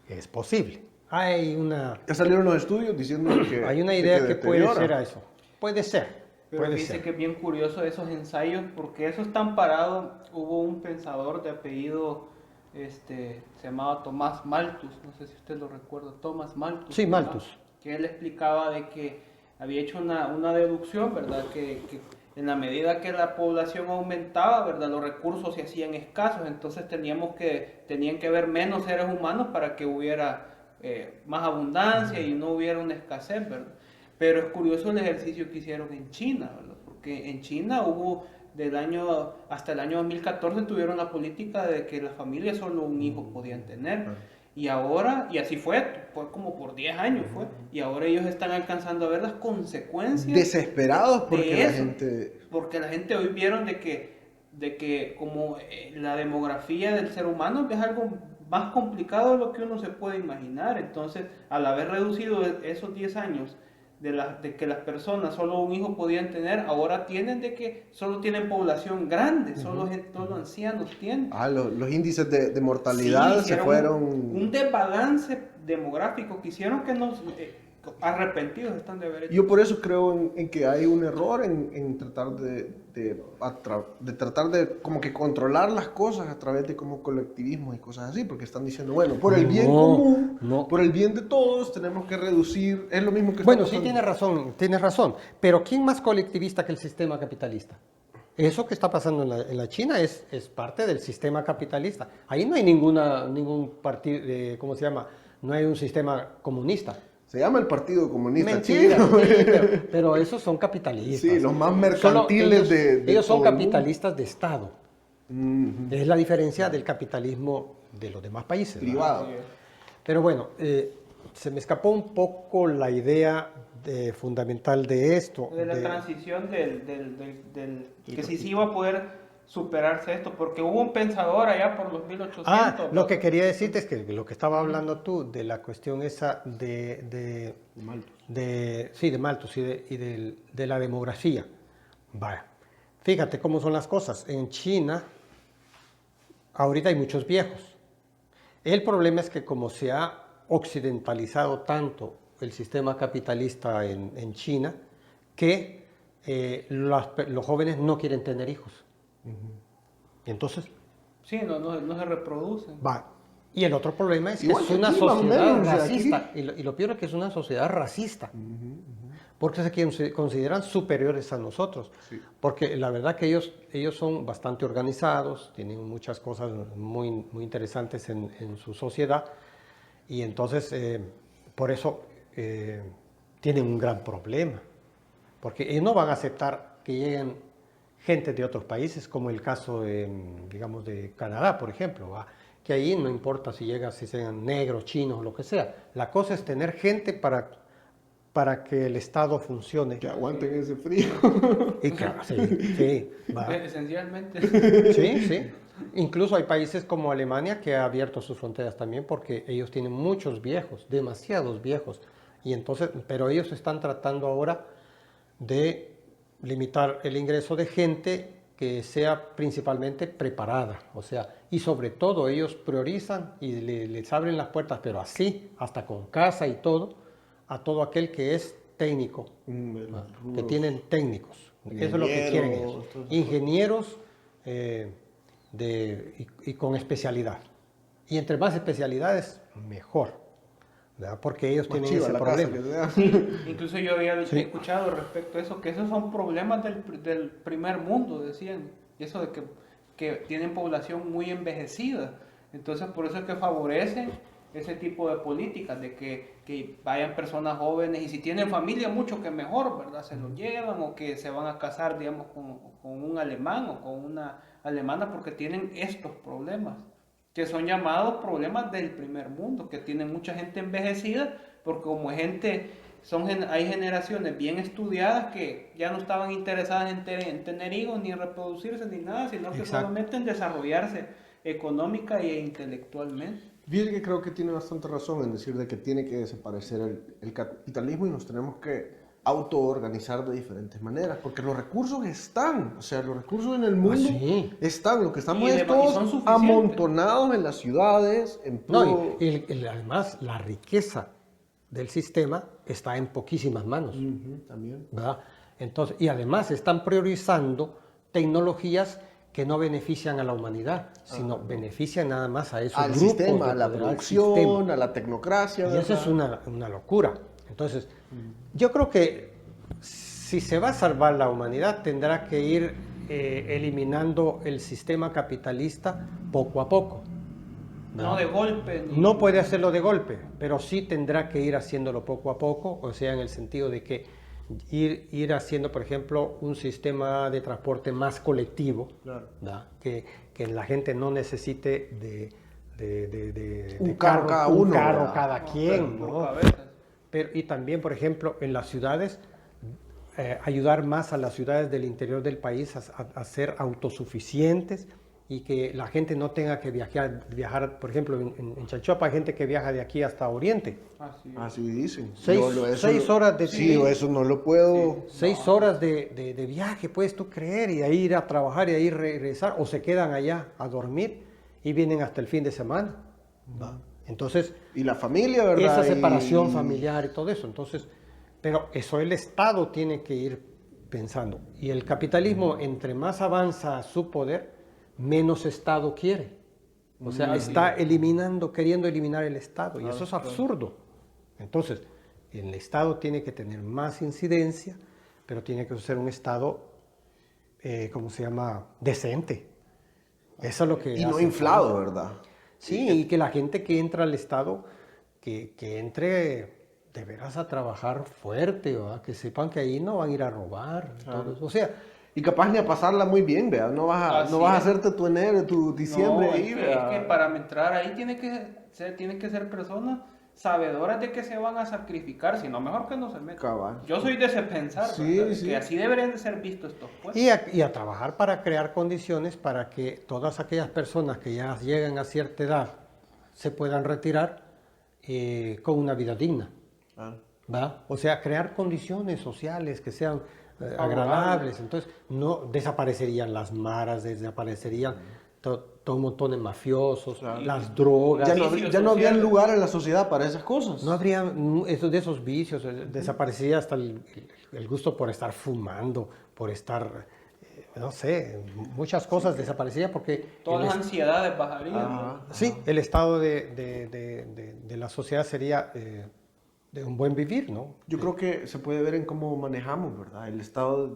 Es posible. ya salieron los estudios diciendo que Hay una idea que puede deteriora. ser a eso. Puede ser. Pero Puede dice ser. que es bien curioso esos ensayos, porque eso están parados. Hubo un pensador de apellido, se llamaba Tomás Malthus, no sé si usted lo recuerda, Tomás Malthus. Sí, ¿verdad? Malthus. Que él explicaba de que había hecho una deducción, ¿verdad? Que en la medida que la población aumentaba, ¿verdad? Los recursos se hacían escasos, entonces tenían que haber menos seres humanos para que hubiera más abundancia y no hubiera una escasez, ¿verdad? Pero es curioso el ejercicio que hicieron en China, ¿verdad? Porque en China hasta el año 2014 tuvieron la política de que las familias solo un hijo podían tener. Y ahora, y así fue como por 10 años fue, y ahora ellos están alcanzando a ver las consecuencias. Desesperados porque de la eso. gente... Porque la gente hoy vieron de que como la demografía del ser humano es algo más complicado de lo que uno se puede imaginar. Entonces, al haber reducido esos 10 años de que las personas solo un hijo podían tener, ahora tienen de que solo tienen población grande, solo ancianos tienen. Los índices de mortalidad Sí, se hicieron fueron... un desbalance demográfico que hicieron que nos arrepentidos están de haber hecho. Yo por eso creo en que hay un error en tratar tratar de como que controlar las cosas a través de como colectivismos y cosas así, porque están diciendo, bueno, por el bien común, por el bien de todos, tenemos que reducir, es lo mismo que está Bueno, sí pasando. tienes razón, pero ¿quién más colectivista que el sistema capitalista? Eso que está pasando en la China es parte del sistema capitalista. Ahí no hay ningún partido, ¿cómo se llama? No hay un sistema comunista. Se llama el Partido Comunista Mentira, Chino. sí, pero esos son capitalistas. Sí, los más Solo mercantiles de ellos son todo el mundo. capitalistas de Estado. Es la diferencia del capitalismo de los demás países, ¿verdad? Privado. Pero bueno, se me escapó un poco la idea fundamental de esto. De la transición que sí iba a poder superarse esto, porque hubo un pensador allá por los 1800. Lo que quería decirte es que lo que estaba hablando tú de la cuestión esa de Malthus y de la demografía. Vaya, fíjate cómo son las cosas. En China, ahorita hay muchos viejos. El problema es que como se ha occidentalizado tanto el sistema capitalista en China que los jóvenes no quieren tener hijos. Y entonces, Sí, no se reproducen. va. Y el otro problema es que Igual es que una aquí, más o sociedad menos, o sea, racista. Y lo peor es que es una sociedad racista. Porque se consideran superiores a nosotros. Sí. Porque la verdad que ellos son bastante organizados, tienen muchas cosas muy, muy interesantes en su sociedad. Y entonces, por eso tienen un gran problema. Porque ellos no van a aceptar que lleguen gente de otros países, como el caso, digamos, de Canadá, por ejemplo, ¿va? Que ahí no importa si llega, si sean negros, chinos, lo que sea. La cosa es tener gente para que el Estado funcione. Que aguanten ese frío. Y que, sí, va. Esencialmente. Sí, sí. Incluso hay países como Alemania que ha abierto sus fronteras también porque ellos tienen muchos viejos, demasiados viejos. Y entonces, pero ellos están tratando ahora de limitar el ingreso de gente que sea principalmente preparada, o sea, y sobre todo ellos priorizan y les abren las puertas, pero así, hasta con casa y todo aquel que es técnico, que tienen técnicos, eso es lo que quieren ellos, ingenieros y con especialidad, y entre más especialidades, mejor. ¿Verdad? Porque ellos tienen ese problema. Incluso yo había escuchado respecto a eso, que esos son problemas del primer mundo, decían. Y eso de que tienen población muy envejecida. Entonces, por eso es que favorecen ese tipo de políticas, de que vayan personas jóvenes y si tienen familia, mucho que mejor, ¿verdad? Se lo llevan o que se van a casar, digamos, con un alemán o con una alemana porque tienen estos problemas, que son llamados problemas del primer mundo, que tienen mucha gente envejecida, porque como hay generaciones bien estudiadas que ya no estaban interesadas en tener hijos, ni reproducirse, ni nada, sino que solamente en desarrollarse económica e intelectualmente. Fíjate que creo que tiene bastante razón en decir de que tiene que desaparecer el capitalismo y nos tenemos que autoorganizar de diferentes maneras, porque los recursos están, o sea, los recursos en el mundo están, lo que estamos es todos amontonados en las ciudades, en puro... No, y además la riqueza del sistema está en poquísimas manos, también. ¿verdad? Entonces, y además están priorizando tecnologías que no benefician a la humanidad, sino benefician nada más a esos grupos. Al sistema, a la producción, a la tecnocracia. Y eso es una locura. Entonces, yo creo que si se va a salvar la humanidad, tendrá que ir eliminando el sistema capitalista poco a poco. No de golpe. No puede hacerlo de golpe, pero sí tendrá que ir haciéndolo poco a poco, o sea, en el sentido de que ir haciendo, por ejemplo, un sistema de transporte más colectivo, claro. Que la gente no necesite un carro cada uno, cada quien, ¿no? Pero, y también, por ejemplo, en las ciudades, ayudar más a las ciudades del interior del país a ser autosuficientes y que la gente no tenga que viajar, por ejemplo, en Chalchuapa hay gente que viaja de aquí hasta Oriente. Así dicen. 6 horas de... Sí, eso no lo puedo... 6 horas de viaje, puedes tú creer, y ahí ir a trabajar y ahí regresar, o se quedan allá a dormir y vienen hasta el fin de semana. Entonces... Y la familia, ¿verdad? Esa separación familiar y todo eso. Entonces, pero eso el Estado tiene que ir pensando. Y el capitalismo, entre más avanza su poder, menos Estado quiere. O sea, está queriendo eliminar el Estado. Y eso es absurdo. Entonces, el Estado tiene que tener más incidencia, pero tiene que ser un Estado, ¿cómo se llama? Decente. Eso es lo que... Y no inflado, ¿verdad? Sí, y que la gente que entra al Estado, que entre de veras a trabajar fuerte, ¿verdad? Que sepan que ahí no van a ir a robar. Todo eso. O sea... Y capaz ni a pasarla muy bien, ¿verdad? No vas a hacerte tu enero, tu diciembre ahí, ¿verdad? Es que para entrar ahí tienen que ser personas sabedoras de que se van a sacrificar, si no, mejor que no se metan. Cabal. Yo soy de ese pensar, que así deberían de ser vistos estos puestos. Y a trabajar para crear condiciones para que todas aquellas personas que ya llegan a cierta edad se puedan retirar con una vida digna. ¿Va? O sea, crear condiciones sociales que sean agradables. Entonces, no desaparecerían las maras, desaparecerían todo un montón de mafiosos, Claro. las drogas. Ya no había lugar en la sociedad para esas cosas. No habría de esos vicios, desaparecía hasta el gusto por estar fumando, por estar, no sé, muchas cosas desaparecían porque... Todas las ansiedades bajarían. Ajá. Sí, el estado de la sociedad sería de un buen vivir, ¿no? Yo creo que se puede ver en cómo manejamos, ¿verdad? El estado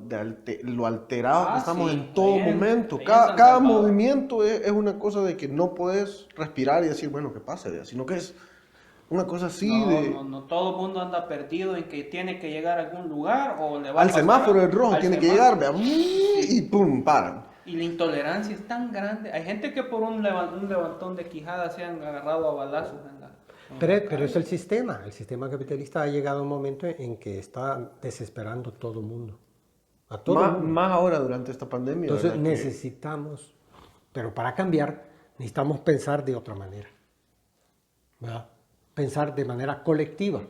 lo alterado que estamos Sí, en todo ahí en- momento. ahí en Cada San Salvador. movimiento es una cosa de que no puedes respirar y decir, bueno, ¿qué pasa? ¿verdad? Sino que es una cosa así No, todo el mundo anda perdido en que tiene que llegar a algún lugar o le va a al pasar semáforo en rojo al tiene que semáforo. llegar, ¿verdad? Y pum, paran. Y la intolerancia es tan grande. Hay gente que por un levantón de quijada se han agarrado a balazos en la Pero es el sistema capitalista ha llegado a un momento en que está desesperando todo el mundo, a todo el mundo. Más ahora durante esta pandemia. Entonces ¿verdad? Que- necesitamos, pero para cambiar necesitamos pensar de otra manera, ¿verdad? Pensar de manera colectiva.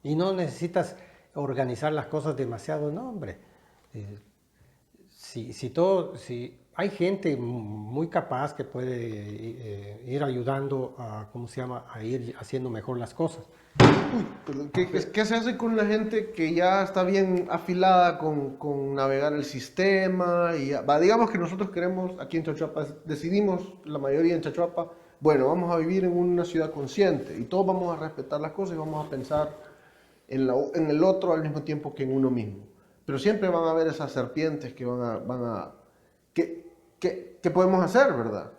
Y no necesitas organizar las cosas demasiado, no, hombre. Si hay gente muy capaz que puede ir ayudando a, ¿cómo se llama?, a ir haciendo mejor las cosas. Uy, perdón, ¿qué se hace con la gente que ya está bien afilada con navegar el sistema? Digamos que nosotros queremos, aquí en Chachuapa, decidimos, la mayoría en Chachuapa, bueno, vamos a vivir en una ciudad consciente y todos vamos a respetar las cosas y vamos a pensar en el otro al mismo tiempo que en uno mismo. Pero siempre van a haber esas serpientes que ¿qué podemos hacer, verdad?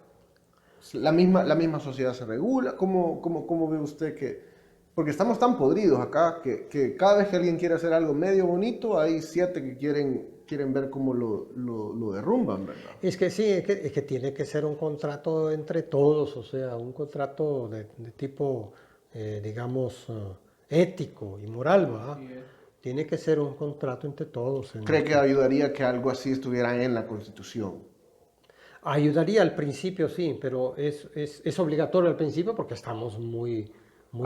La misma sociedad se regula. ¿Cómo ve usted que...? Porque estamos tan podridos acá que cada vez que alguien quiere hacer algo medio bonito, hay 7 que quieren ver cómo lo derrumban, ¿verdad? Es que sí, es que tiene que ser un contrato entre todos, o sea, un contrato de tipo, digamos, ético y moral, ¿verdad? Así es. Tiene que ser un contrato entre todos. ¿Cree que ayudaría que algo así estuviera en la Constitución? Ayudaría al principio, sí, pero es obligatorio al principio porque estamos muy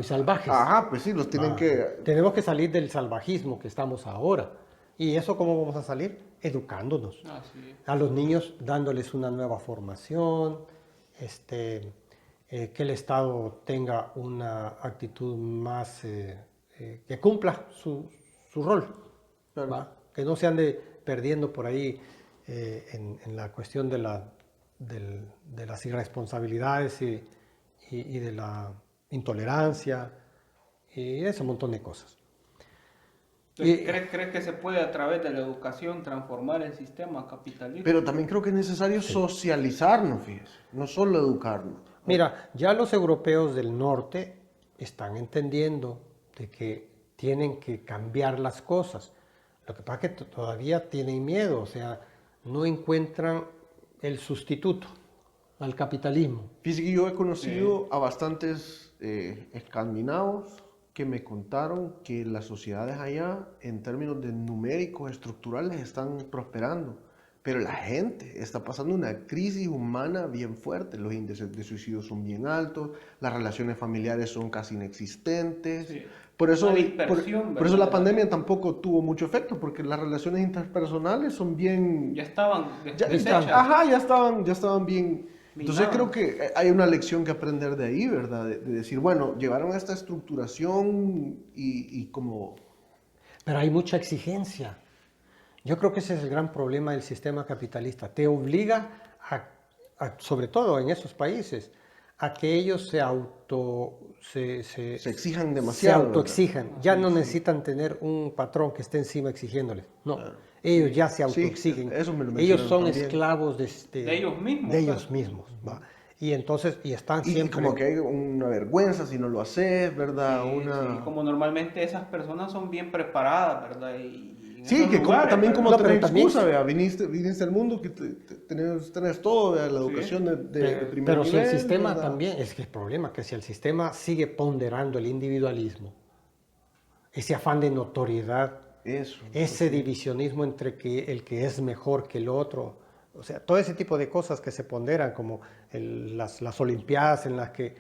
salvajes. Ajá, pues sí, los tienen que... Tenemos que salir del salvajismo que estamos ahora. ¿Y eso cómo vamos a salir? Educándonos. Así es. A los niños dándoles una nueva formación, que el Estado tenga una actitud más, que cumpla su rol, Claro. ¿va? Que no se ande perdiendo por ahí en la cuestión de las irresponsabilidades y de la intolerancia y ese montón de cosas. Entonces, ¿crees que se puede a través de la educación transformar el sistema capitalista? Pero también creo que es necesario socializarnos, fíjese, no solo educarnos. Mira, ya los europeos del norte están entendiendo de que tienen que cambiar las cosas. Lo que pasa es que todavía tienen miedo, o sea, no encuentran el sustituto al capitalismo. Fíjese que yo he conocido a bastantes escandinavos que me contaron que las sociedades allá, en términos de numéricos, estructurales, están prosperando. Pero la gente está pasando una crisis humana bien fuerte. Los índices de suicidio son bien altos, las relaciones familiares son casi inexistentes. Sí. Por eso, Una dispersión, por eso la ¿verdad? pandemia tampoco tuvo mucho efecto, porque las relaciones interpersonales son bien... Ya estaban Ya, deshechas. ajá, ya estaban bien. Entonces Minadas. creo que hay una lección que aprender de ahí, ¿verdad? De decir, bueno, llevaron a esta estructuración y como... Pero hay mucha exigencia. Yo creo que ese es el gran problema del sistema capitalista. Te obliga, sobre todo en esos países, a que ellos se exijan demasiado, se autoexijan. Ya no necesitan tener un patrón que esté encima exigiéndoles. No, ellos ya se Sí, autoexigen. eso me lo Ellos mencionaron son también. esclavos De ellos mismos, de pues. ellos mismos, ¿va? Y entonces, y están Y siempre... como que hay una vergüenza si no lo haces, ¿verdad? Sí, una... sí, como normalmente esas personas son bien preparadas, ¿verdad? Y en Sí, esos que lugares, también ¿verdad? como No, tenés pero también- excusa, ¿vea? Viniste al mundo que tenés todo, ¿vea? La educación de primer Pero si el nivel, sistema ¿verdad? también, es que el problema que si el sistema sigue ponderando el individualismo, ese afán de notoriedad, Eso. ese divisionismo entre el que es mejor que el otro, o sea, todo ese tipo de cosas que se ponderan, como las Olimpiadas en las que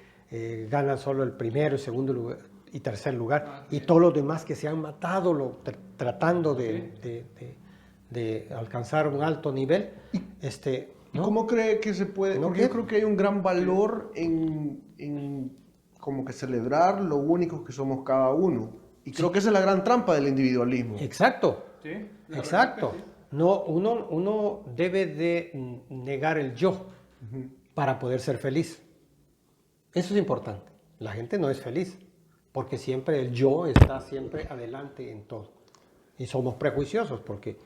ganan solo el primero, el segundo lugar y tercer lugar, y todos los demás que se han matado tratando de alcanzar un alto nivel, ¿Y ¿no? cómo cree que se puede? No Porque yo quiere. creo que hay un gran valor en como que celebrar lo únicos que somos cada uno. Y creo que esa es la gran trampa del individualismo. Exacto. Sí, la verdad Exacto. que sí. No, uno debe de negar el yo para poder ser feliz. Eso es importante. La gente no es feliz porque siempre el yo está siempre adelante en todo. Y somos prejuiciosos porque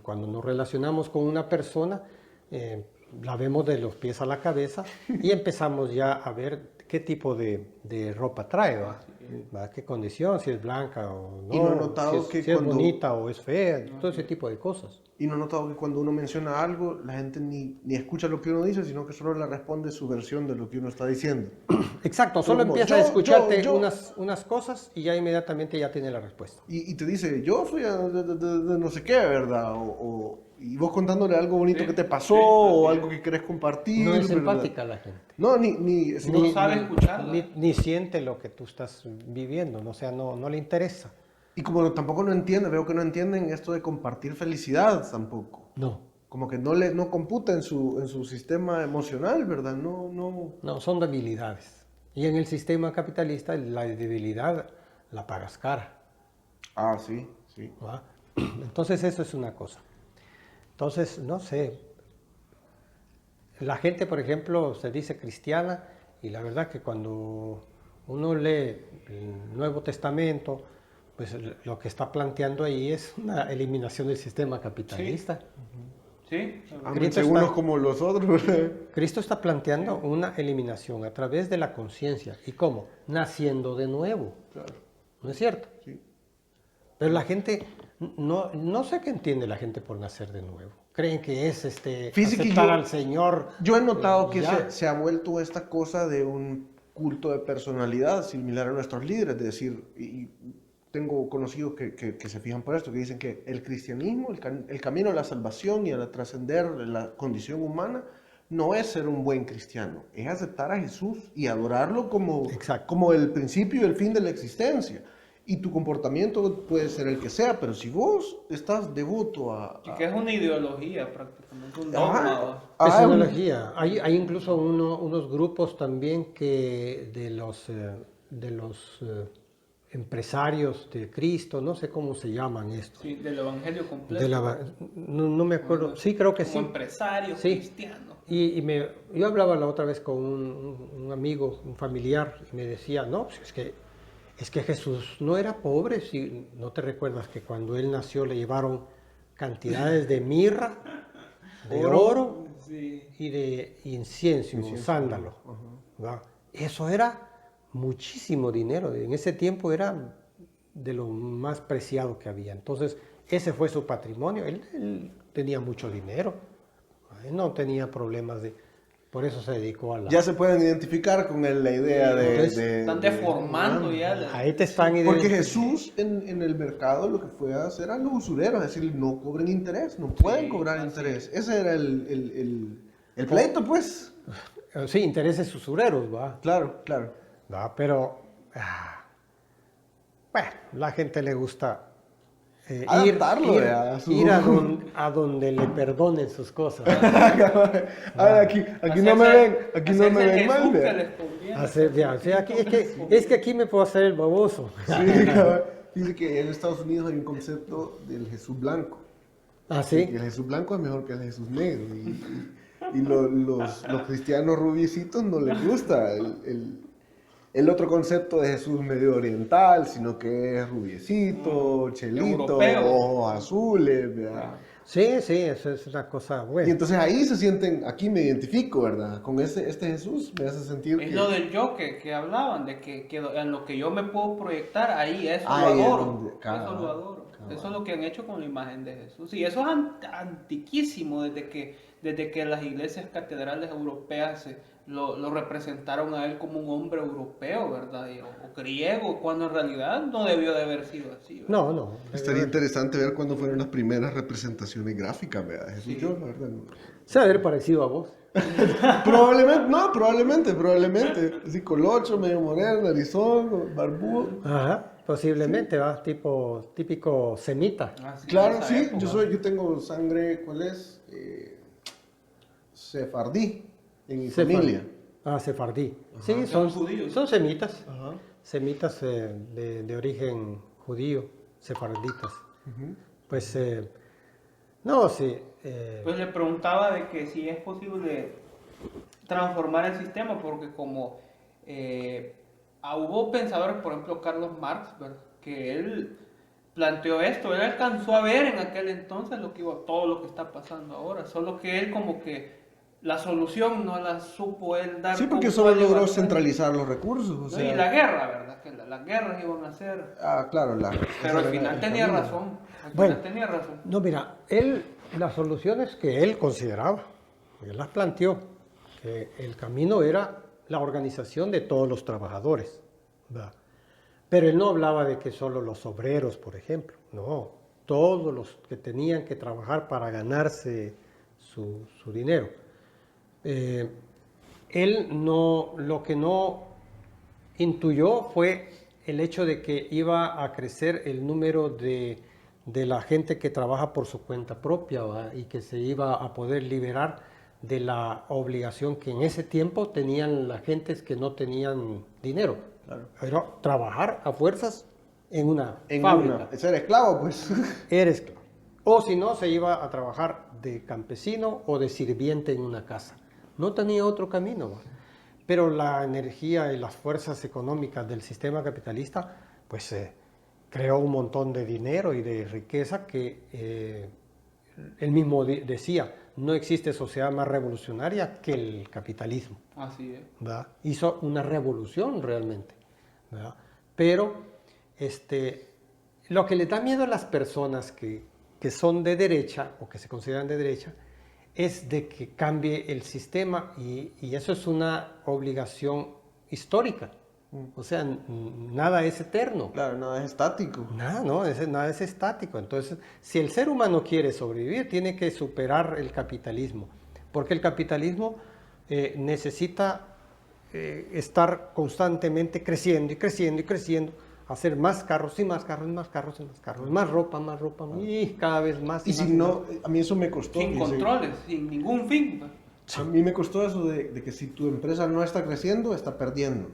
cuando nos relacionamos con una persona, la vemos de los pies a la cabeza y empezamos ya a ver qué tipo de ropa trae, ¿va? ¿Va? ¿Qué condición? Si es blanca o no. Y no he notado si es, que si es cuando- bonita o es fea, todo ese tipo de cosas. Y no he notado que cuando uno menciona algo, la gente ni escucha lo que uno dice, sino que solo le responde su versión de lo que uno está diciendo. Exacto, solo Como, empieza a yo, escucharte yo. unas cosas y ya inmediatamente ya tiene la respuesta. Y te dice, yo soy de no sé qué, ¿verdad? Y vos contándole algo bonito Sí, que te pasó sí, o así algo que querés compartir. No es ¿verdad? empática la gente. No, ni No sabe escucharla. Ni siente lo que tú estás viviendo, ¿no? O sea, no le interesa. y como tampoco no entiende, veo que no entienden esto de compartir felicidad tampoco. No, Como que no computa en su sistema emocional, ¿verdad? no, son debilidades. Y en el sistema capitalista la debilidad la pagas cara. Ah, sí, sí. ¿Va? Entonces eso es una cosa. Entonces, no sé, la gente, por ejemplo, se dice cristiana y la verdad que cuando uno lee el Nuevo Testamento, pues lo que está planteando ahí es una eliminación del sistema capitalista. Sí, Ámense está- unos como los otros, ¿verdad? Cristo está planteando una eliminación a través de la conciencia. ¿Y cómo? Naciendo de nuevo. Claro, ¿No es cierto? sí. Pero la gente, no sé qué entiende la gente por nacer de nuevo. Creen que es Fíjate que aceptar yo- al Señor. Yo he notado que ya. se ha vuelto esta cosa de un culto de personalidad similar a nuestros líderes, es decir, y tengo conocidos que se fijan por esto, que dicen que el cristianismo, el camino a la salvación y a la trascender la condición humana, no es ser un buen cristiano, es aceptar a Jesús y adorarlo Exacto. como el principio y el fin de la existencia. Y tu comportamiento puede ser el que sea, pero si vos estás devoto y que es una ideología prácticamente, un Ajá. dogma. ¿va? Es Ah, ideología. Hay incluso unos grupos también que de los empresarios de Cristo, no sé cómo se llaman estos. Sí, del evangelio completo. No me acuerdo. Sí, creo que Como sí. empresario Sí. cristiano. Yo hablaba la otra vez con un amigo, un familiar, y me decía, no, pues es que Jesús no era pobre. Si no te recuerdas que cuando él nació le llevaron cantidades de mirra, de oro Sí. y de incienso, y sándalo. ¿Va? Eso era muchísimo dinero. En ese tiempo era de lo más preciado que había. Entonces, ese fue su patrimonio. Él tenía mucho dinero. Él no tenía problemas por eso se dedicó a la... ya se pueden identificar con la idea Entonces, Están deformando ya. Ahí te están Porque identificando. Jesús en el mercado lo que fue a hacer a los usureros, es decir, no cobren interés, no pueden Sí, cobrar así interés. Ese era el pleito, pues. Sí, intereses usureros, va. Claro, claro. No, pero... bueno, la gente le gusta Adaptarlo, ¿verdad? ir a donde le perdonen sus cosas. Aquí no me ven, aquí no me ven mal, Que ¿verdad? les conviene. Hacer, ya, o sea, es que aquí me puedo hacer el baboso. Sí, cabal. Dice que en Estados Unidos hay un concepto del Jesús blanco. ¿Ah, Y sí? el Jesús blanco es mejor que el Jesús negro. Y los cristianos rubiecitos no les gusta el otro concepto de Jesús medio oriental, sino que es rubiecito, chelito, Europeo. ojos azules, ¿verdad? Sí, eso es una cosa Y buena. entonces ahí se sienten, aquí me identifico, ¿verdad? Con este Jesús me hace sentir Es que... lo del yo que hablaban, de que en lo que yo me puedo proyectar, ahí eso Ahí lo es adoro. donde- Eso cabal, lo adoro. cabal. Eso es lo que han hecho con la imagen de Jesús. Y eso es antiquísimo, desde que las iglesias catedrales europeas lo representaron a él como un hombre europeo, ¿verdad? O griego, cuando en realidad no debió de haber sido así. ¿verdad? No. Estaría interesante ver cuándo fueron las primeras representaciones gráficas, ¿verdad? Jesús, Sí. yo, la verdad, no. Se debe haber parecido a vos. Probablemente. Así colocho, medio moreno, narizón, barbudo. Ajá, posiblemente, va, típico semita. Así, Claro, en esa sí, época. yo tengo sangre, ¿cuál es? sefardí en mi Sefardí. familia. Ah, sefardí. Sí, Son judíos. son semitas. Ajá. Semitas de origen judío, sefarditas. Pues, no, sí. Pues le preguntaba de que si es posible transformar el sistema, porque como hubo pensadores, por ejemplo Carlos Marx, ¿verdad? Que él planteó esto, él alcanzó a ver en aquel entonces todo lo que está pasando ahora, solo que él como que la solución no la supo él dar. Sí, porque con solo toda logró libertad. centralizar los recursos. O ¿No? sea, Y la guerra, ¿verdad? Que las guerras iban a ser... claro, Pero al ese era final el tenía camino. razón. Al Bueno. final tenía razón. No, mira, las soluciones que él consideraba, él las planteó, que el camino era la organización de todos los trabajadores, ¿verdad? Pero él no hablaba de que solo los obreros, por ejemplo, no, todos los que tenían que trabajar para ganarse su dinero. Lo que no intuyó fue el hecho de que iba a crecer el número de la gente que trabaja por su cuenta propia, ¿va? Y que se iba a poder liberar de la obligación que en ese tiempo tenían las gentes que no tenían dinero. Claro. Era trabajar a fuerzas en una En fábrica. ser esclavo, pues. Eres esclavo. O si no, se iba a trabajar de campesino o de sirviente en una casa. No tenía otro camino, ¿va? Pero la energía y las fuerzas económicas del sistema capitalista, pues creó un montón de dinero y de riqueza que él mismo decía, no existe sociedad más revolucionaria que el capitalismo. Así es. ¿Verdad? Hizo una revolución realmente, ¿verdad? Pero lo que le da miedo a las personas que son de derecha o que se consideran de derecha es de que cambie el sistema y eso es una obligación histórica. O sea, nada es eterno. Claro, no es estático. Nada, no, nada es estático. Entonces, si el ser humano quiere sobrevivir, tiene que superar el capitalismo, porque el capitalismo necesita estar constantemente creciendo y creciendo y creciendo, hacer más carros y más carros y más carros y más carros, más ropa y cada vez más. Y más si no, a mí eso me costó. Sin controles, sin ningún fin. A mí me costó eso de que si tu empresa no está creciendo, está perdiendo.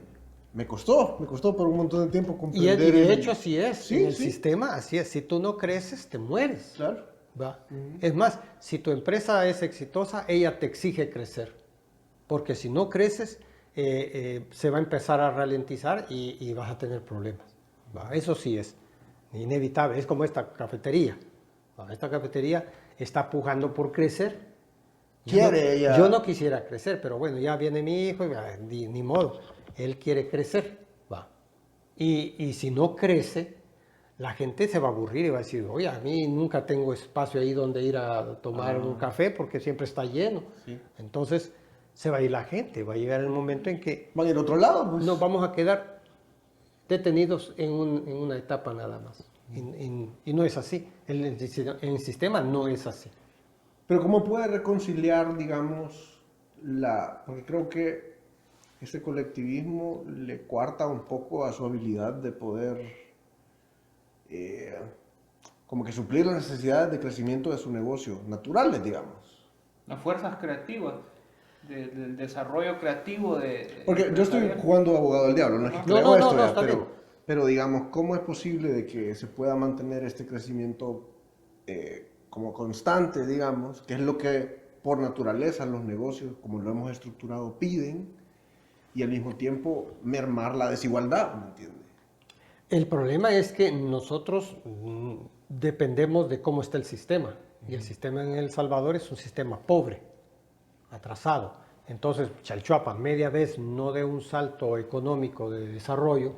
Me costó por un montón de tiempo Y comprender. de hecho así es, Sí, en el sí. sistema así es, si tú no creces, te mueres. Claro. ¿Va? Es más, si tu empresa es exitosa, ella te exige crecer, porque si no creces, se va a empezar a ralentizar y vas a tener problemas. ¿Va? Eso sí es inevitable, es como esta cafetería. ¿Va? Esta cafetería está pujando por crecer. Yo no quisiera crecer, pero bueno, ya viene mi hijo y ni modo, él quiere crecer. ¿Va? Y si no crece, la gente se va a aburrir y va a decir, oye, a mí nunca tengo espacio ahí donde ir a tomar un café porque siempre está lleno. Sí. Entonces se va a ir la gente, va a llegar el momento en que Van a ir a otro lado, pues. nos vamos a quedar detenidos en una etapa nada más. Y no es así, el sistema no es así. Pero ¿cómo puede reconciliar, digamos, porque creo que este colectivismo le coarta un poco a su habilidad de poder como que suplir las necesidades de crecimiento de su negocio, naturales, digamos? Las fuerzas creativas, del desarrollo creativo Porque yo estoy jugando abogado del diablo, no es que No, creo no, esto no, ya, está bien. pero digamos, ¿cómo es posible de que se pueda mantener este crecimiento como constante, digamos, que es lo que por naturaleza los negocios, como lo hemos estructurado, piden, y al mismo tiempo mermar la desigualdad, ¿me entiendes? El problema es que nosotros dependemos de cómo está el sistema. Y el sistema en El Salvador es un sistema pobre, atrasado. Entonces, Chalchuapa, media vez no de un salto económico de desarrollo,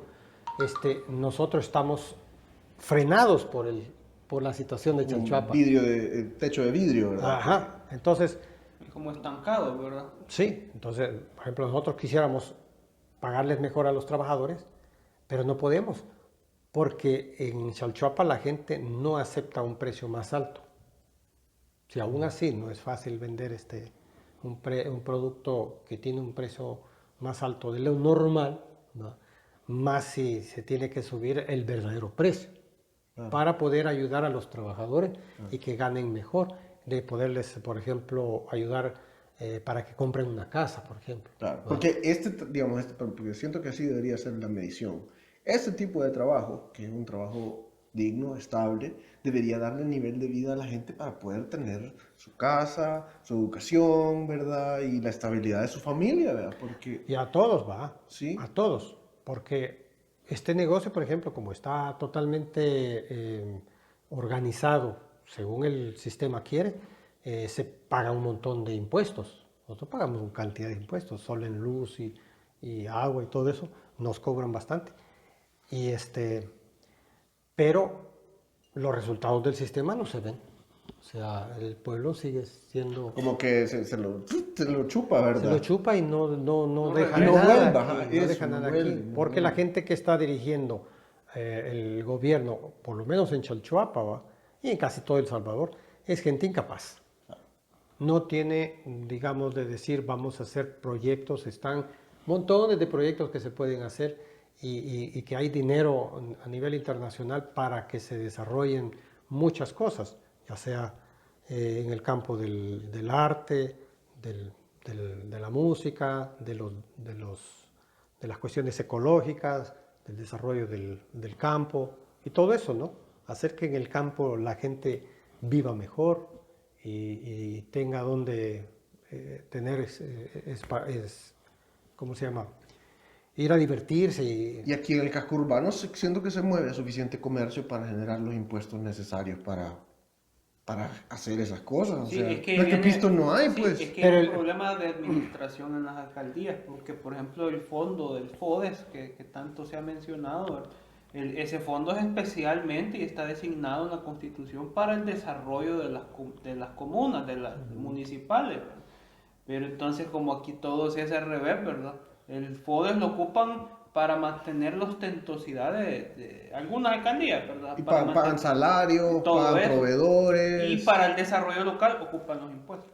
nosotros estamos frenados por la situación de Chalchuapa. Techo de vidrio, ¿verdad? Ajá. Entonces, como estancado, ¿verdad? sí. Entonces, por ejemplo, nosotros quisiéramos pagarles mejor a los trabajadores, pero no podemos, porque en Chalchuapa la gente no acepta un precio más alto. Si aún así no es fácil vender un producto que tiene un precio más alto de lo normal, ¿no? Más si se tiene que subir el verdadero precio para poder ayudar a los trabajadores y que ganen mejor, de poderles, por ejemplo, ayudar para que compren una casa, por ejemplo. Claro, ¿verdad? porque digamos, porque siento que así debería ser la medición. Este tipo de trabajo, que es un trabajo digno, estable, debería darle nivel de vida a la gente para poder tener su casa, su educación, ¿verdad? Y la estabilidad de su familia, ¿verdad? Porque, Y a todos va, sí, a todos, porque este negocio, por ejemplo, como está totalmente organizado según el sistema quiere, se paga un montón de impuestos. Nosotros pagamos una cantidad de impuestos, sol en luz y agua y todo eso, nos cobran bastante. Y pero los resultados del sistema no se ven. O sea, el pueblo sigue siendo como que se lo chupa, se lo ¿verdad? chupa y no No deja Y no regresa. nada vuelva, aquí, ajá, no eso, deja no nada vuelve, aquí. no Porque la vuelve. gente que está dirigiendo el gobierno, por lo menos en Chalchuapa, ¿va? Y en casi todo El Salvador, es gente incapaz. No tiene, digamos, de decir vamos a hacer proyectos, están montones de proyectos que se pueden hacer y que hay dinero a nivel internacional para que se desarrollen muchas cosas, ya sea en el campo del arte, de la música, de las cuestiones ecológicas, del desarrollo del campo y todo eso, ¿no? Hacer que en el campo la gente viva mejor y tenga donde tener, ¿cómo se llama? Ir a divertirse Y aquí en el casco urbano siento que se mueve suficiente comercio para generar los impuestos necesarios para hacer esas cosas. O Sí, sea, es que no es que viene, pisto no hay, sí, pues. es que Pero hay un el- problema de administración en las alcaldías, porque por ejemplo el fondo del FODES, que tanto se ha mencionado, ¿verdad? Ese fondo es especialmente y está designado en la Constitución para el desarrollo de las comunas, de las municipales, ¿verdad? Pero entonces como aquí todo se hace al revés, ¿verdad? El FODES lo ocupan para mantener la ostentosidad de algunas alcaldías, ¿verdad? Y Para pagan mantener salarios, todo pagan eso. proveedores. Y para el desarrollo local ocupan los impuestos.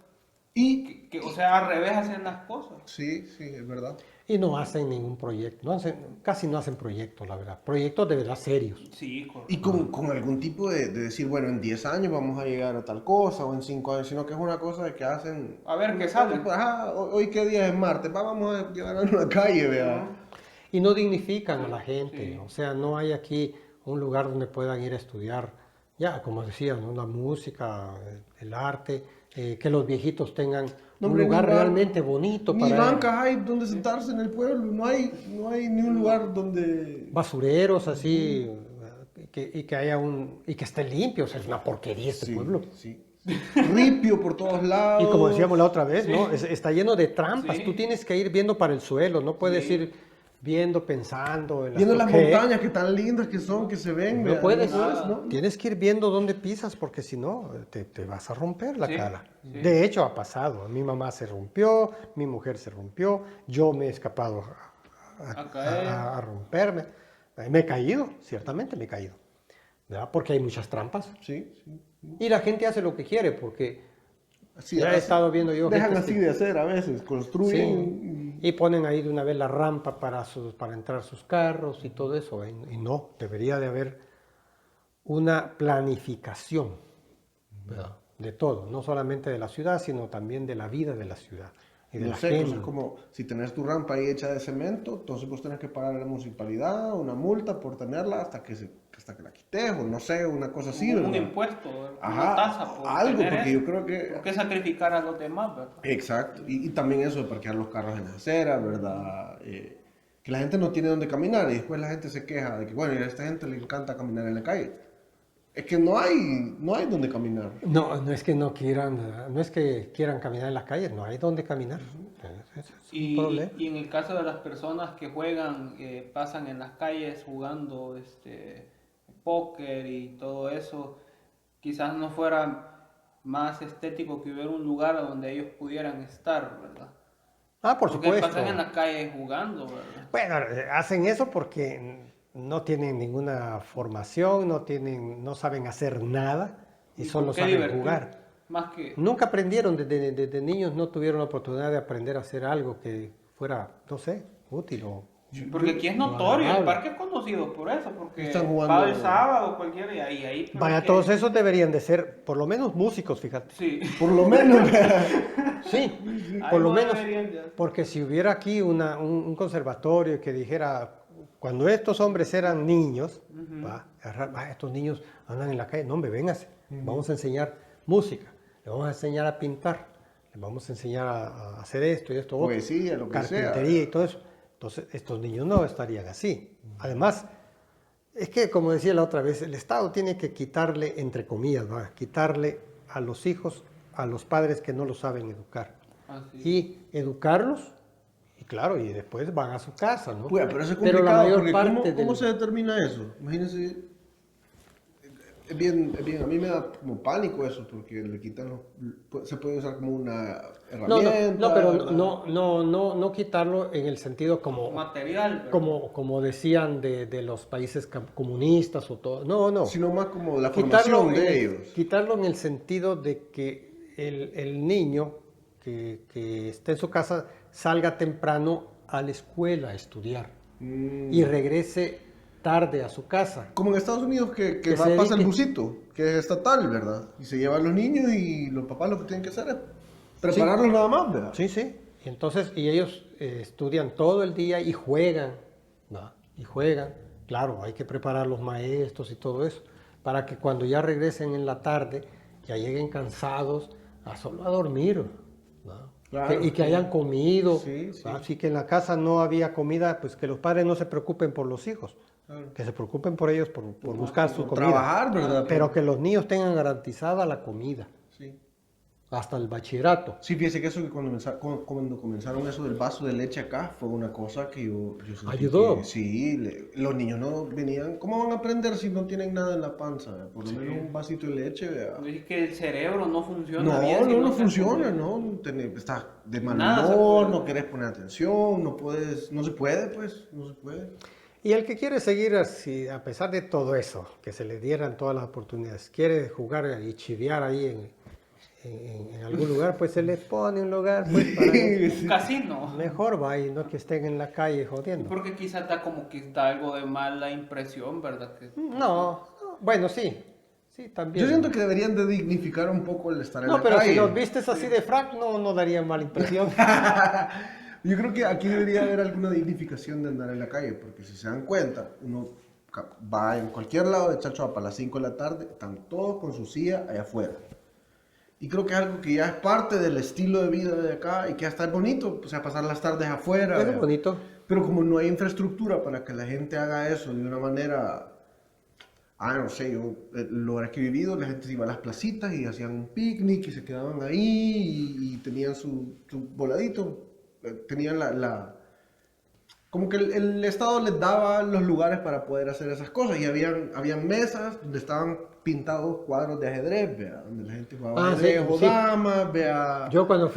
Y, O sea, al revés hacen las cosas. sí, sí, es verdad. y no hacen ningún proyecto, casi no hacen proyectos, la verdad. Proyectos de verdad serios. Sí, Y correcto. con algún tipo de decir, bueno, en 10 años vamos a llegar a tal cosa, o en 5 años, sino que es una cosa de que hacen... A ver una qué cosa, sale. pues, ajá, hoy qué día es martes, vamos a llegar a una calle, vea. Y no dignifican a la gente, Sí. o sea, no hay aquí un lugar donde puedan ir a estudiar, ya, como decían, ¿no? La música, el arte, que los viejitos tengan No, un hombre, lugar ni realmente bonito ni para bancas hay donde sentarse en el pueblo, no hay ni un lugar donde... basureros así, y que haya y que esté limpio, o sea, es una porquería este Sí, pueblo. sí. Ripio por todos lados. Y como decíamos la otra vez, ¿no? Está lleno de trampas, Sí. tú tienes que ir viendo para el suelo, no puedes Sí. ir viendo, pensando en Viendo las ¿qué? montañas que tan lindas que son, que se ven. No vea, puedes, ¿no? tienes que ir viendo dónde pisas porque si no te vas a romper la Sí, cara. sí. De hecho ha pasado, mi mamá se rompió, mi mujer se rompió, yo me he escapado A caer. a romperme. Me he caído, ciertamente me he caído, ¿verdad? Porque hay muchas trampas Sí, sí. y la gente hace lo que quiere porque Así, ya he estado viendo yo dejan gente así que- de hacer a veces, construyen. Sí, y ponen ahí de una vez la rampa para entrar sus carros y todo eso. Y no, debería de haber una planificación, ¿verdad? De todo, no solamente de la ciudad, sino también de la vida de la ciudad y de No la sé, gente. cosas como si tenés tu rampa ahí hecha de cemento, entonces vos tenés que pagar a la municipalidad una multa por tenerla hasta que la quites, o no sé, una cosa así, un ¿verdad? impuesto, ¿verdad? Ajá, Una tasa por algo, tener porque eso. yo creo que... ¿Por qué sacrificar a los demás, verdad? Exacto, y también eso de parquear los carros en las aceras, ¿verdad? Que la gente no tiene dónde caminar y después la gente se queja de que, bueno, a esta gente le encanta caminar en la calle. Es que no hay dónde caminar. No, no es que no quieran, no es que quieran caminar en las calles, no hay dónde caminar. Ese es un problema. Y en el caso de las personas que juegan, pasan en las calles jugando póker y todo eso, quizás no fuera más estético que hubiera un lugar donde ellos pudieran estar, ¿verdad? Ah, por Porque supuesto. pasan en las calles jugando, ¿verdad? Bueno, hacen eso porque no tienen ninguna formación, no saben hacer nada y solo por qué saben divertir? jugar. Más que... Nunca aprendieron, desde niños no tuvieron la oportunidad de aprender a hacer algo que fuera, no sé, útil o Porque aquí es notorio, el Agradable. parque es conocido por eso, porque Están jugando- va el sábado cualquiera y ahí pero Vaya, es que- todos esos deberían de ser, por lo menos músicos, fíjate. Sí. Por lo menos. Sí, Ahí por lo no menos. deberían de- Porque si hubiera aquí un conservatorio que dijera, cuando estos hombres eran niños, estos niños andan en la calle, no, hombre, véngase, vamos a enseñar música, le vamos a enseñar a pintar, le vamos a enseñar a hacer esto y esto, otro, Poesía, lo que sea. carpintería y todo eso. Entonces, estos niños no estarían así. Además, es que, como decía la otra vez, el Estado tiene que quitarle, entre comillas, quitarle a los hijos, a los padres que no lo saben educar. Así. Y educarlos, y claro, y después van a su casa, ¿no? Pues, pero eso es Pero complicado, la mayor porque parte ¿cómo del- se determina eso? Imagínense, es bien, a mí me da como pánico eso, porque le quitan se puede usar como una No, herramienta. no, pero ¿verdad? no quitarlo en el sentido Material, ¿verdad? como decían de los países comunistas o todo. No. Sino más como la Quitarlo formación de ellos. quitarlo en el sentido de que el niño que esté en su casa salga temprano a la escuela a estudiar y regrese tarde a su casa. Como en Estados Unidos que Que se pasa el dedique- busito, que es estatal, ¿verdad? Y se llevan los niños y los papás lo que tienen que hacer es prepararlos nada más, ¿verdad? Sí. Y entonces, y ellos estudian todo el día y juegan, ¿no? Y juegan. Claro, hay que preparar los maestros y todo eso, para que cuando ya regresen en la tarde, ya lleguen cansados solo a dormir, ¿no? Claro, Y que sí. hayan comido. Sí, sí. Así que en la casa no había comida, pues que los padres no se preocupen por los hijos, Claro. que se preocupen por ellos, por buscar su Por comida. trabajar, ¿verdad? Pero que los niños tengan garantizada la comida, Sí. hasta el bachillerato. Sí, fíjese que eso que cuando comenzaron eso del vaso de leche acá, fue una cosa que yo sentí ¿Ayudó? que sí, los niños no venían, ¿cómo van a aprender si no tienen nada en la panza? ¿Vea? Por lo menos un vasito de leche, vea. Es que el cerebro no funciona No, bien. si no se funciona, come. no, estás de mal Nada se humor, puede. no querés poner atención, no puedes, no se puede, pues, no se puede. Y el que quiere seguir así, a pesar de todo eso, que se le dieran todas las oportunidades, quiere jugar y chiviar ahí en algún lugar, pues se le pone un lugar, pues, para Un casino. mejor va y no que estén en la calle jodiendo. Porque quizás da como que da algo de mala impresión, ¿verdad? Que... No, bueno, sí también. Yo siento que deberían de dignificar un poco el estar en No, la pero calle. si los vistes así de frac, no daría mala impresión. Yo creo que aquí debería haber alguna dignificación de andar en la calle, porque si se dan cuenta, uno va en cualquier lado de Chalchuapa a las 5 de la tarde, están todos con su silla allá afuera. Y creo que es algo que ya es parte del estilo de vida de acá y que hasta es bonito, o sea, pasar las tardes afuera. Es ¿verdad? bonito. Pero como no hay infraestructura para que la gente haga eso de una manera, no sé, yo, el lugar que he vivido, la gente se iba a las placitas y hacían un picnic y se quedaban ahí y tenían su voladito, tenían como que el Estado les daba los lugares para poder hacer esas cosas y habían mesas donde estaban pintados cuadros de ajedrez, ¿vea? Donde la gente jugaba ajedrez o sí. damas, vea. Yo cuando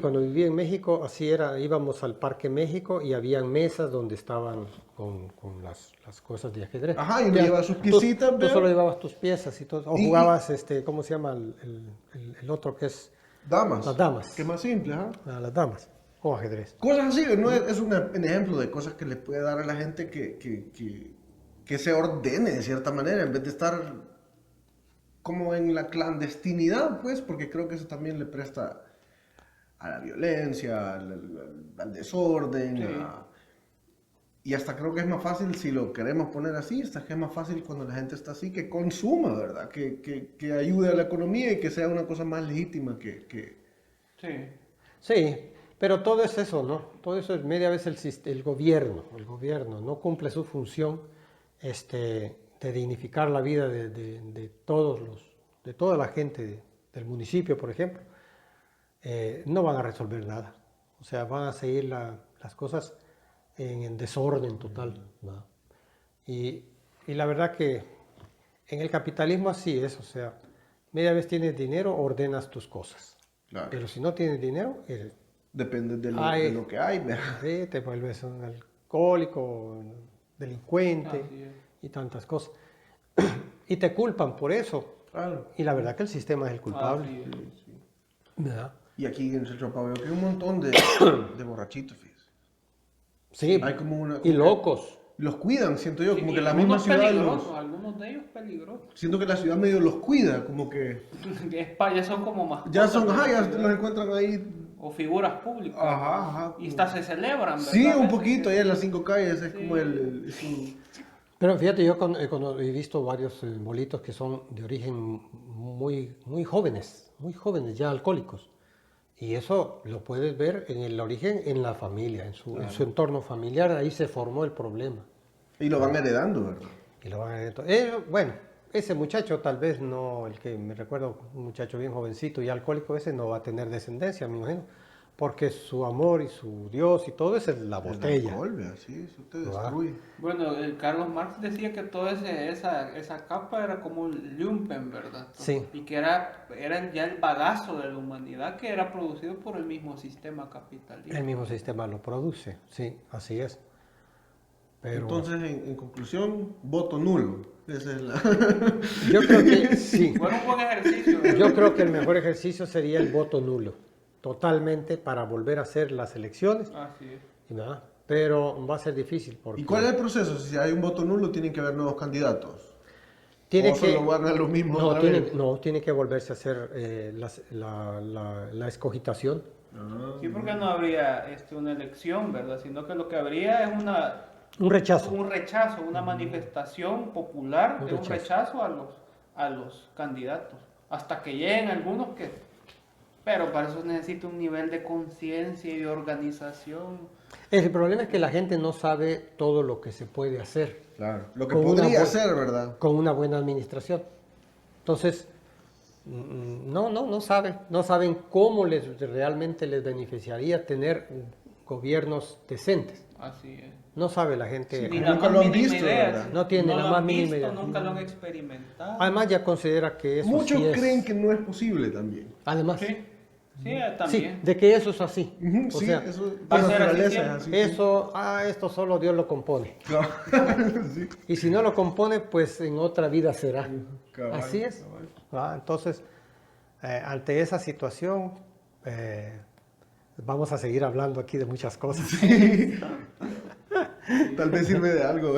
cuando viví en México, así era, íbamos al Parque México y habían mesas donde estaban con las cosas de ajedrez. Ajá, y uno Ya, llevaba sus tú- piecitas, Tú ¿vea? solo llevabas tus piezas y todo. O Y- jugabas, ¿cómo se llama el otro que es Damas. las damas? Que más simple, ¿ah? Las damas. O ajedrez. Cosas así, ¿no? Es un ejemplo de cosas que le puede dar a la gente que se ordene de cierta manera, en vez de estar como en la clandestinidad, pues, porque creo que eso también le presta a la violencia, al desorden, Sí. y hasta creo que es más fácil, si lo queremos poner así, hasta que es más fácil cuando la gente está así, que consuma, ¿verdad? Que ayude a la economía y que sea una cosa más legítima que... Sí. Sí, pero todo es eso, ¿no? Todo eso es media vez el gobierno no cumple su función de dignificar la vida de toda la gente del municipio, por ejemplo. No van a resolver nada. O sea, van a seguir las cosas en desorden total, ¿no? Y la verdad que en el capitalismo así es, o sea, media vez tienes dinero, ordenas tus cosas. Claro. Pero si no tienes dinero, Depende de Ay. lo que hay, ¿verdad? sí, te vuelves un alcohólico, un delincuente Así es. y tantas cosas. Y te culpan por eso. Claro. Y la verdad que el sistema es el Así culpable. es. ¿Verdad? Y aquí en Centro Pablo veo que hay un montón de borrachitos, fíjese. Sí, Hay como una... y locos. Los cuidan, siento yo, Sí, como y que la misma algunos ciudad peligrosos, algunos de ellos peligrosos. Siento que la ciudad medio los cuida, como que... Ya son como mascotas Ya son, de la ajá, ya ciudad. los encuentran ahí. O figuras públicas. Ajá. Y hasta se celebran, ¿verdad? Sí, A un veces poquito, que- ahí en las 5 calles, es Sí. como es un- Pero fíjate, yo he visto varios bolitos que son de origen muy jóvenes, ya alcohólicos. Y eso lo puedes ver en el origen en la familia, en su entorno familiar, ahí se formó el problema. Y lo van heredando, ¿verdad? Y lo van a... bueno, ese muchacho tal vez no, el que me recuerdo, un muchacho bien jovencito y alcohólico, ese no va a tener descendencia, me imagino, porque su amor y su Dios y todo eso es la El botella. alcohol, vea, sí, eso te ¿verdad? destruye. Bueno, Carlos Marx decía que toda esa capa era como un lumpen, ¿verdad? Sí. Y que era ya el bagazo de la humanidad que era producido por el mismo sistema capitalista. El mismo sistema lo produce, sí, así es. Pero Entonces, en conclusión, voto nulo. Esa es la... yo creo que sí. Fue un buen ejercicio, ¿verdad? Yo creo que el mejor ejercicio sería el voto nulo, totalmente para volver a hacer las elecciones. Así es. Y nada, pero va a ser difícil porque ¿Y cuál es el proceso? Si hay un voto nulo, tienen que haber nuevos candidatos. tiene ¿O solo van a los mismos otra vez? tiene que volverse a hacer la escogitación. Sí, porque no habría una elección, ¿verdad? Sino que lo que habría es Un rechazo. un rechazo, una manifestación popular Un de un rechazo. rechazo a los candidatos. Hasta que lleguen algunos que... Pero para eso necesita un nivel de conciencia y de organización. El problema es que la gente no sabe todo lo que se puede hacer Claro. Lo que Con una podría bu- ser, ¿verdad? con una buena administración. Entonces, no saben cómo realmente les beneficiaría tener gobiernos decentes. Así es. No sabe la gente. Ni Nunca la más lo han mínima visto, idea. ¿verdad? No tiene la lo más han mínima visto, idea. Nunca lo han experimentado. Además ya considera que eso Muchos sí es. creen que no es posible también. Además, Sí, sí, sí, también. de que eso es así. Ujú, O sí, sea, eso va a por ser así naturaleza es siempre. así. sí. esto solo Dios lo compone. Sí. Y si no lo compone, pues en otra vida será. Cabal, Así es. cabal. Entonces, ante esa situación, vamos a seguir hablando aquí de muchas cosas. Tal vez sirve de algo.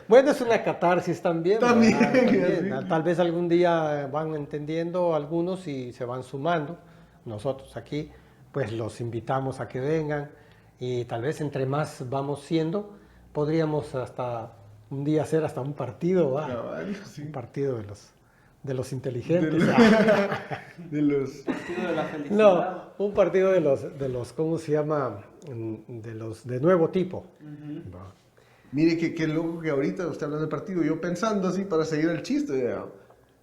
Bueno, es una catarsis también. También, ¿verdad? sí. Tal vez algún día van entendiendo algunos y se van sumando. Nosotros aquí, pues los invitamos a que vengan y tal vez entre más vamos siendo, podríamos hasta un día hacer hasta un partido, ¿va? Cabal, sí. Un partido de los inteligentes. De los... Partido de la felicidad. No, un partido de los, ¿cómo se llama? De los de nuevo tipo. Ujú. Va. Mire qué loco que ahorita usted hablando del partido, yo pensando así para seguir el chiste, ya.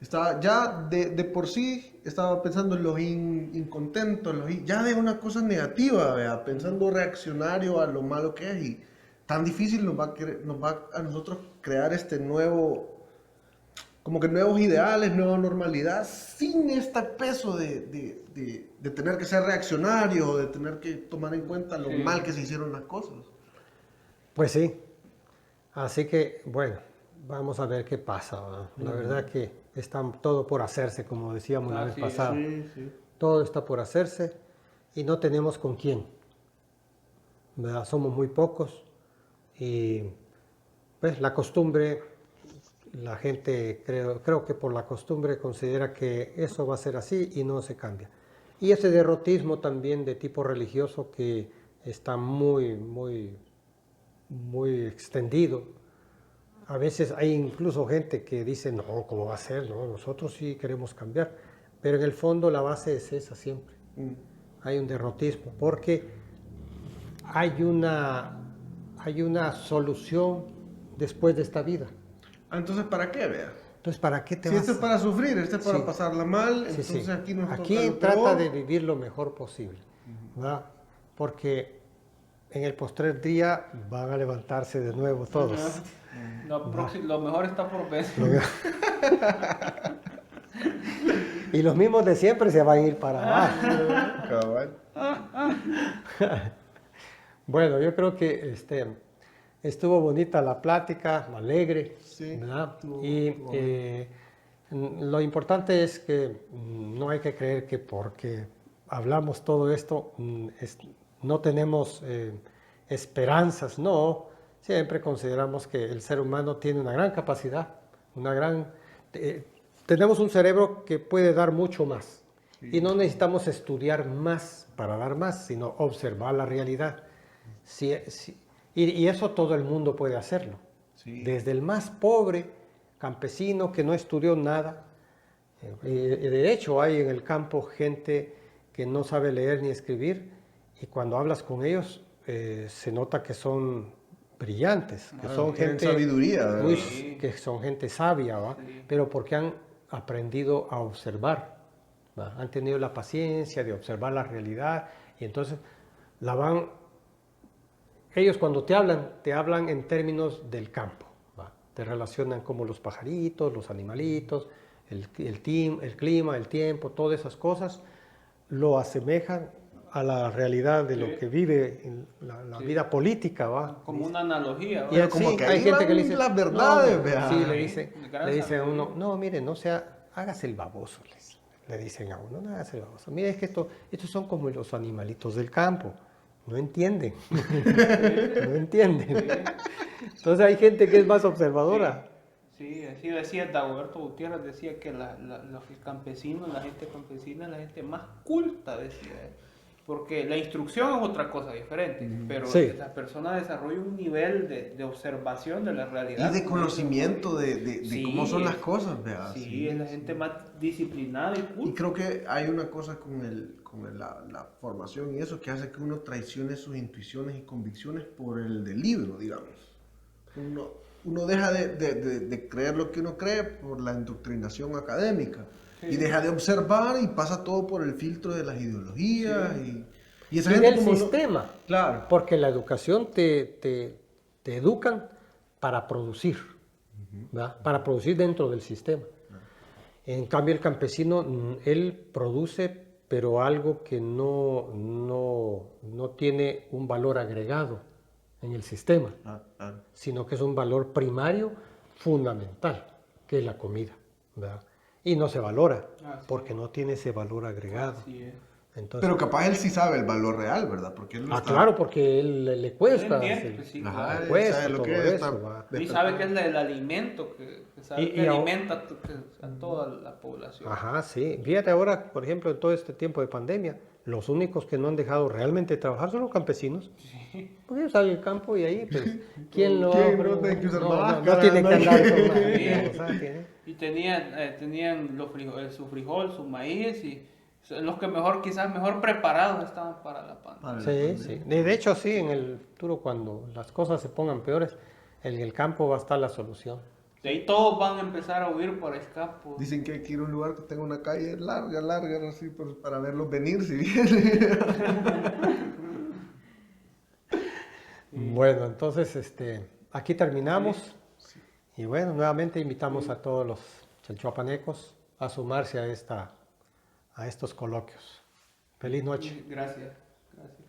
Estaba ya de por sí, estaba pensando en los incontentos, ya de una cosa negativa, vea, pensando reaccionario a lo malo que es y tan difícil nos va a nosotros crear este nuevo, como que nuevos ideales, nueva normalidad, sin este peso de tener que ser reaccionario, de tener que tomar en cuenta lo Sí. mal que se hicieron las cosas. Pues sí. Así que, bueno, vamos a ver qué pasa, ¿verdad? La verdad que está todo por hacerse, como decíamos la vez Así es, pasada. Sí, sí. Todo está por hacerse y no tenemos con quién, ¿verdad? Somos muy pocos y pues la costumbre, la gente creo que por la costumbre considera que eso va a ser así y no se cambia. Y ese derrotismo también de tipo religioso que está muy extendido. A veces hay incluso gente que dice, no, ¿cómo va a ser? No, nosotros sí queremos cambiar. Pero en el fondo la base es esa siempre. Hay un derrotismo porque hay una solución después de esta vida. Entonces, ¿para qué, vea? Entonces, ¿para qué te Si vas? esto es para sufrir, esto es para Sí. pasarla mal, Sí, entonces sí. aquí nos Aquí toca lo trata peor. de vivir lo mejor posible, ¿verdad? Porque en el postrer día van a levantarse de nuevo todos. Lo mejor está por ver. Y los mismos de siempre se van a ir para abajo. Cabal. Bueno, yo creo que estuvo bonita la plática, alegre, Sí, ¿verdad? estuvo Y bonito. lo importante es que no hay que creer que porque hablamos todo esto no tenemos esperanzas, no. Siempre consideramos que el ser humano tiene una gran capacidad, tenemos un cerebro que puede dar mucho más. Y no necesitamos estudiar más para dar más, sino observar la realidad. Y eso todo el mundo puede hacerlo. Sí. Desde el más pobre campesino que no estudió nada. De hecho, hay en el campo gente que no sabe leer ni escribir, y cuando hablas con ellos se nota que son brillantes, que son tienen gente sabiduría, ¿verdad? que son gente sabia, ¿va? Sí. Pero porque han aprendido a observar, ¿va? Han tenido la paciencia de observar la realidad, y entonces ellos cuando te hablan en términos del campo, ¿va? Te relacionan como los pajaritos, los animalitos, el clima, el tiempo, todas esas cosas lo asemejan a la realidad de lo que vive en la vida política, ¿va? Como una analogía. Y ¿va? como sí, que hay ahí gente que le van dice, las verdades, no, vea. sí, Sí, le dice a uno, no, mire, no sea, hágase el baboso, le dicen a uno, no hágase el baboso. Mire, es que estos son como los animalitos del campo, no entienden, no entienden. Entonces hay gente que es más observadora. Sí, así decía Dagoberto Gutiérrez, decía que los campesinos, la gente campesina es la gente más culta, decía él. Porque la instrucción es otra cosa diferente, pero Sí. la persona desarrolla un nivel de observación de la realidad. Y de conocimiento de Sí, cómo son las cosas, vea. Sí, es la gente más disciplinada y Y culta. creo que hay una cosa con la formación y eso que hace que uno traicione sus intuiciones y convicciones por el del libro, digamos. Uno deja de creer lo que uno cree por la indoctrinación académica. Sí. Y deja de observar y pasa todo por el filtro de las ideologías. Y esa Y gente del como no- sistema, Claro. porque la educación te educan para producir, ¿verdad? Para producir dentro del sistema. En cambio, el campesino, él produce, pero algo que no tiene un valor agregado en el sistema, Claro. sino que es un valor primario fundamental, que es la comida, ¿verdad? Y no se valora, Así porque no tiene ese valor agregado. Así es. Entonces, Pero capaz él sí sabe el valor real, ¿verdad? Porque él lo está- claro, porque él le cuesta. Él entiende, hacer- pues sí, Ajá, claro. él cuesta sabe lo todo que es, eso, está- va. Y sabe que es el alimento que sabe Y- que y alimenta a toda la población. Ajá, sí. Fíjate ahora, por ejemplo, en todo este tiempo de pandemia, los únicos que no han dejado realmente trabajar son los campesinos. Porque ellos salen al campo y ahí, pues, ¿quién lo ¿Quién abre? no tiene que usar no máscara, tiene no que hay andar que- con máscara, o sea, tiene- Y tenían su frijol, su maíz y los que quizás mejor preparados estaban para la pandemia. Sí, sí. De hecho, sí, en el futuro, cuando las cosas se pongan peores, en el campo va a estar la solución. De ahí todos van a empezar a huir por el campo. Dicen que hay que ir a un lugar que tenga una calle larga, así, para verlos venir si vienen. Bueno, entonces, aquí terminamos. Y bueno, nuevamente invitamos a todos los chalchuapanecos a sumarse a estos coloquios. Feliz noche. Gracias. Gracias.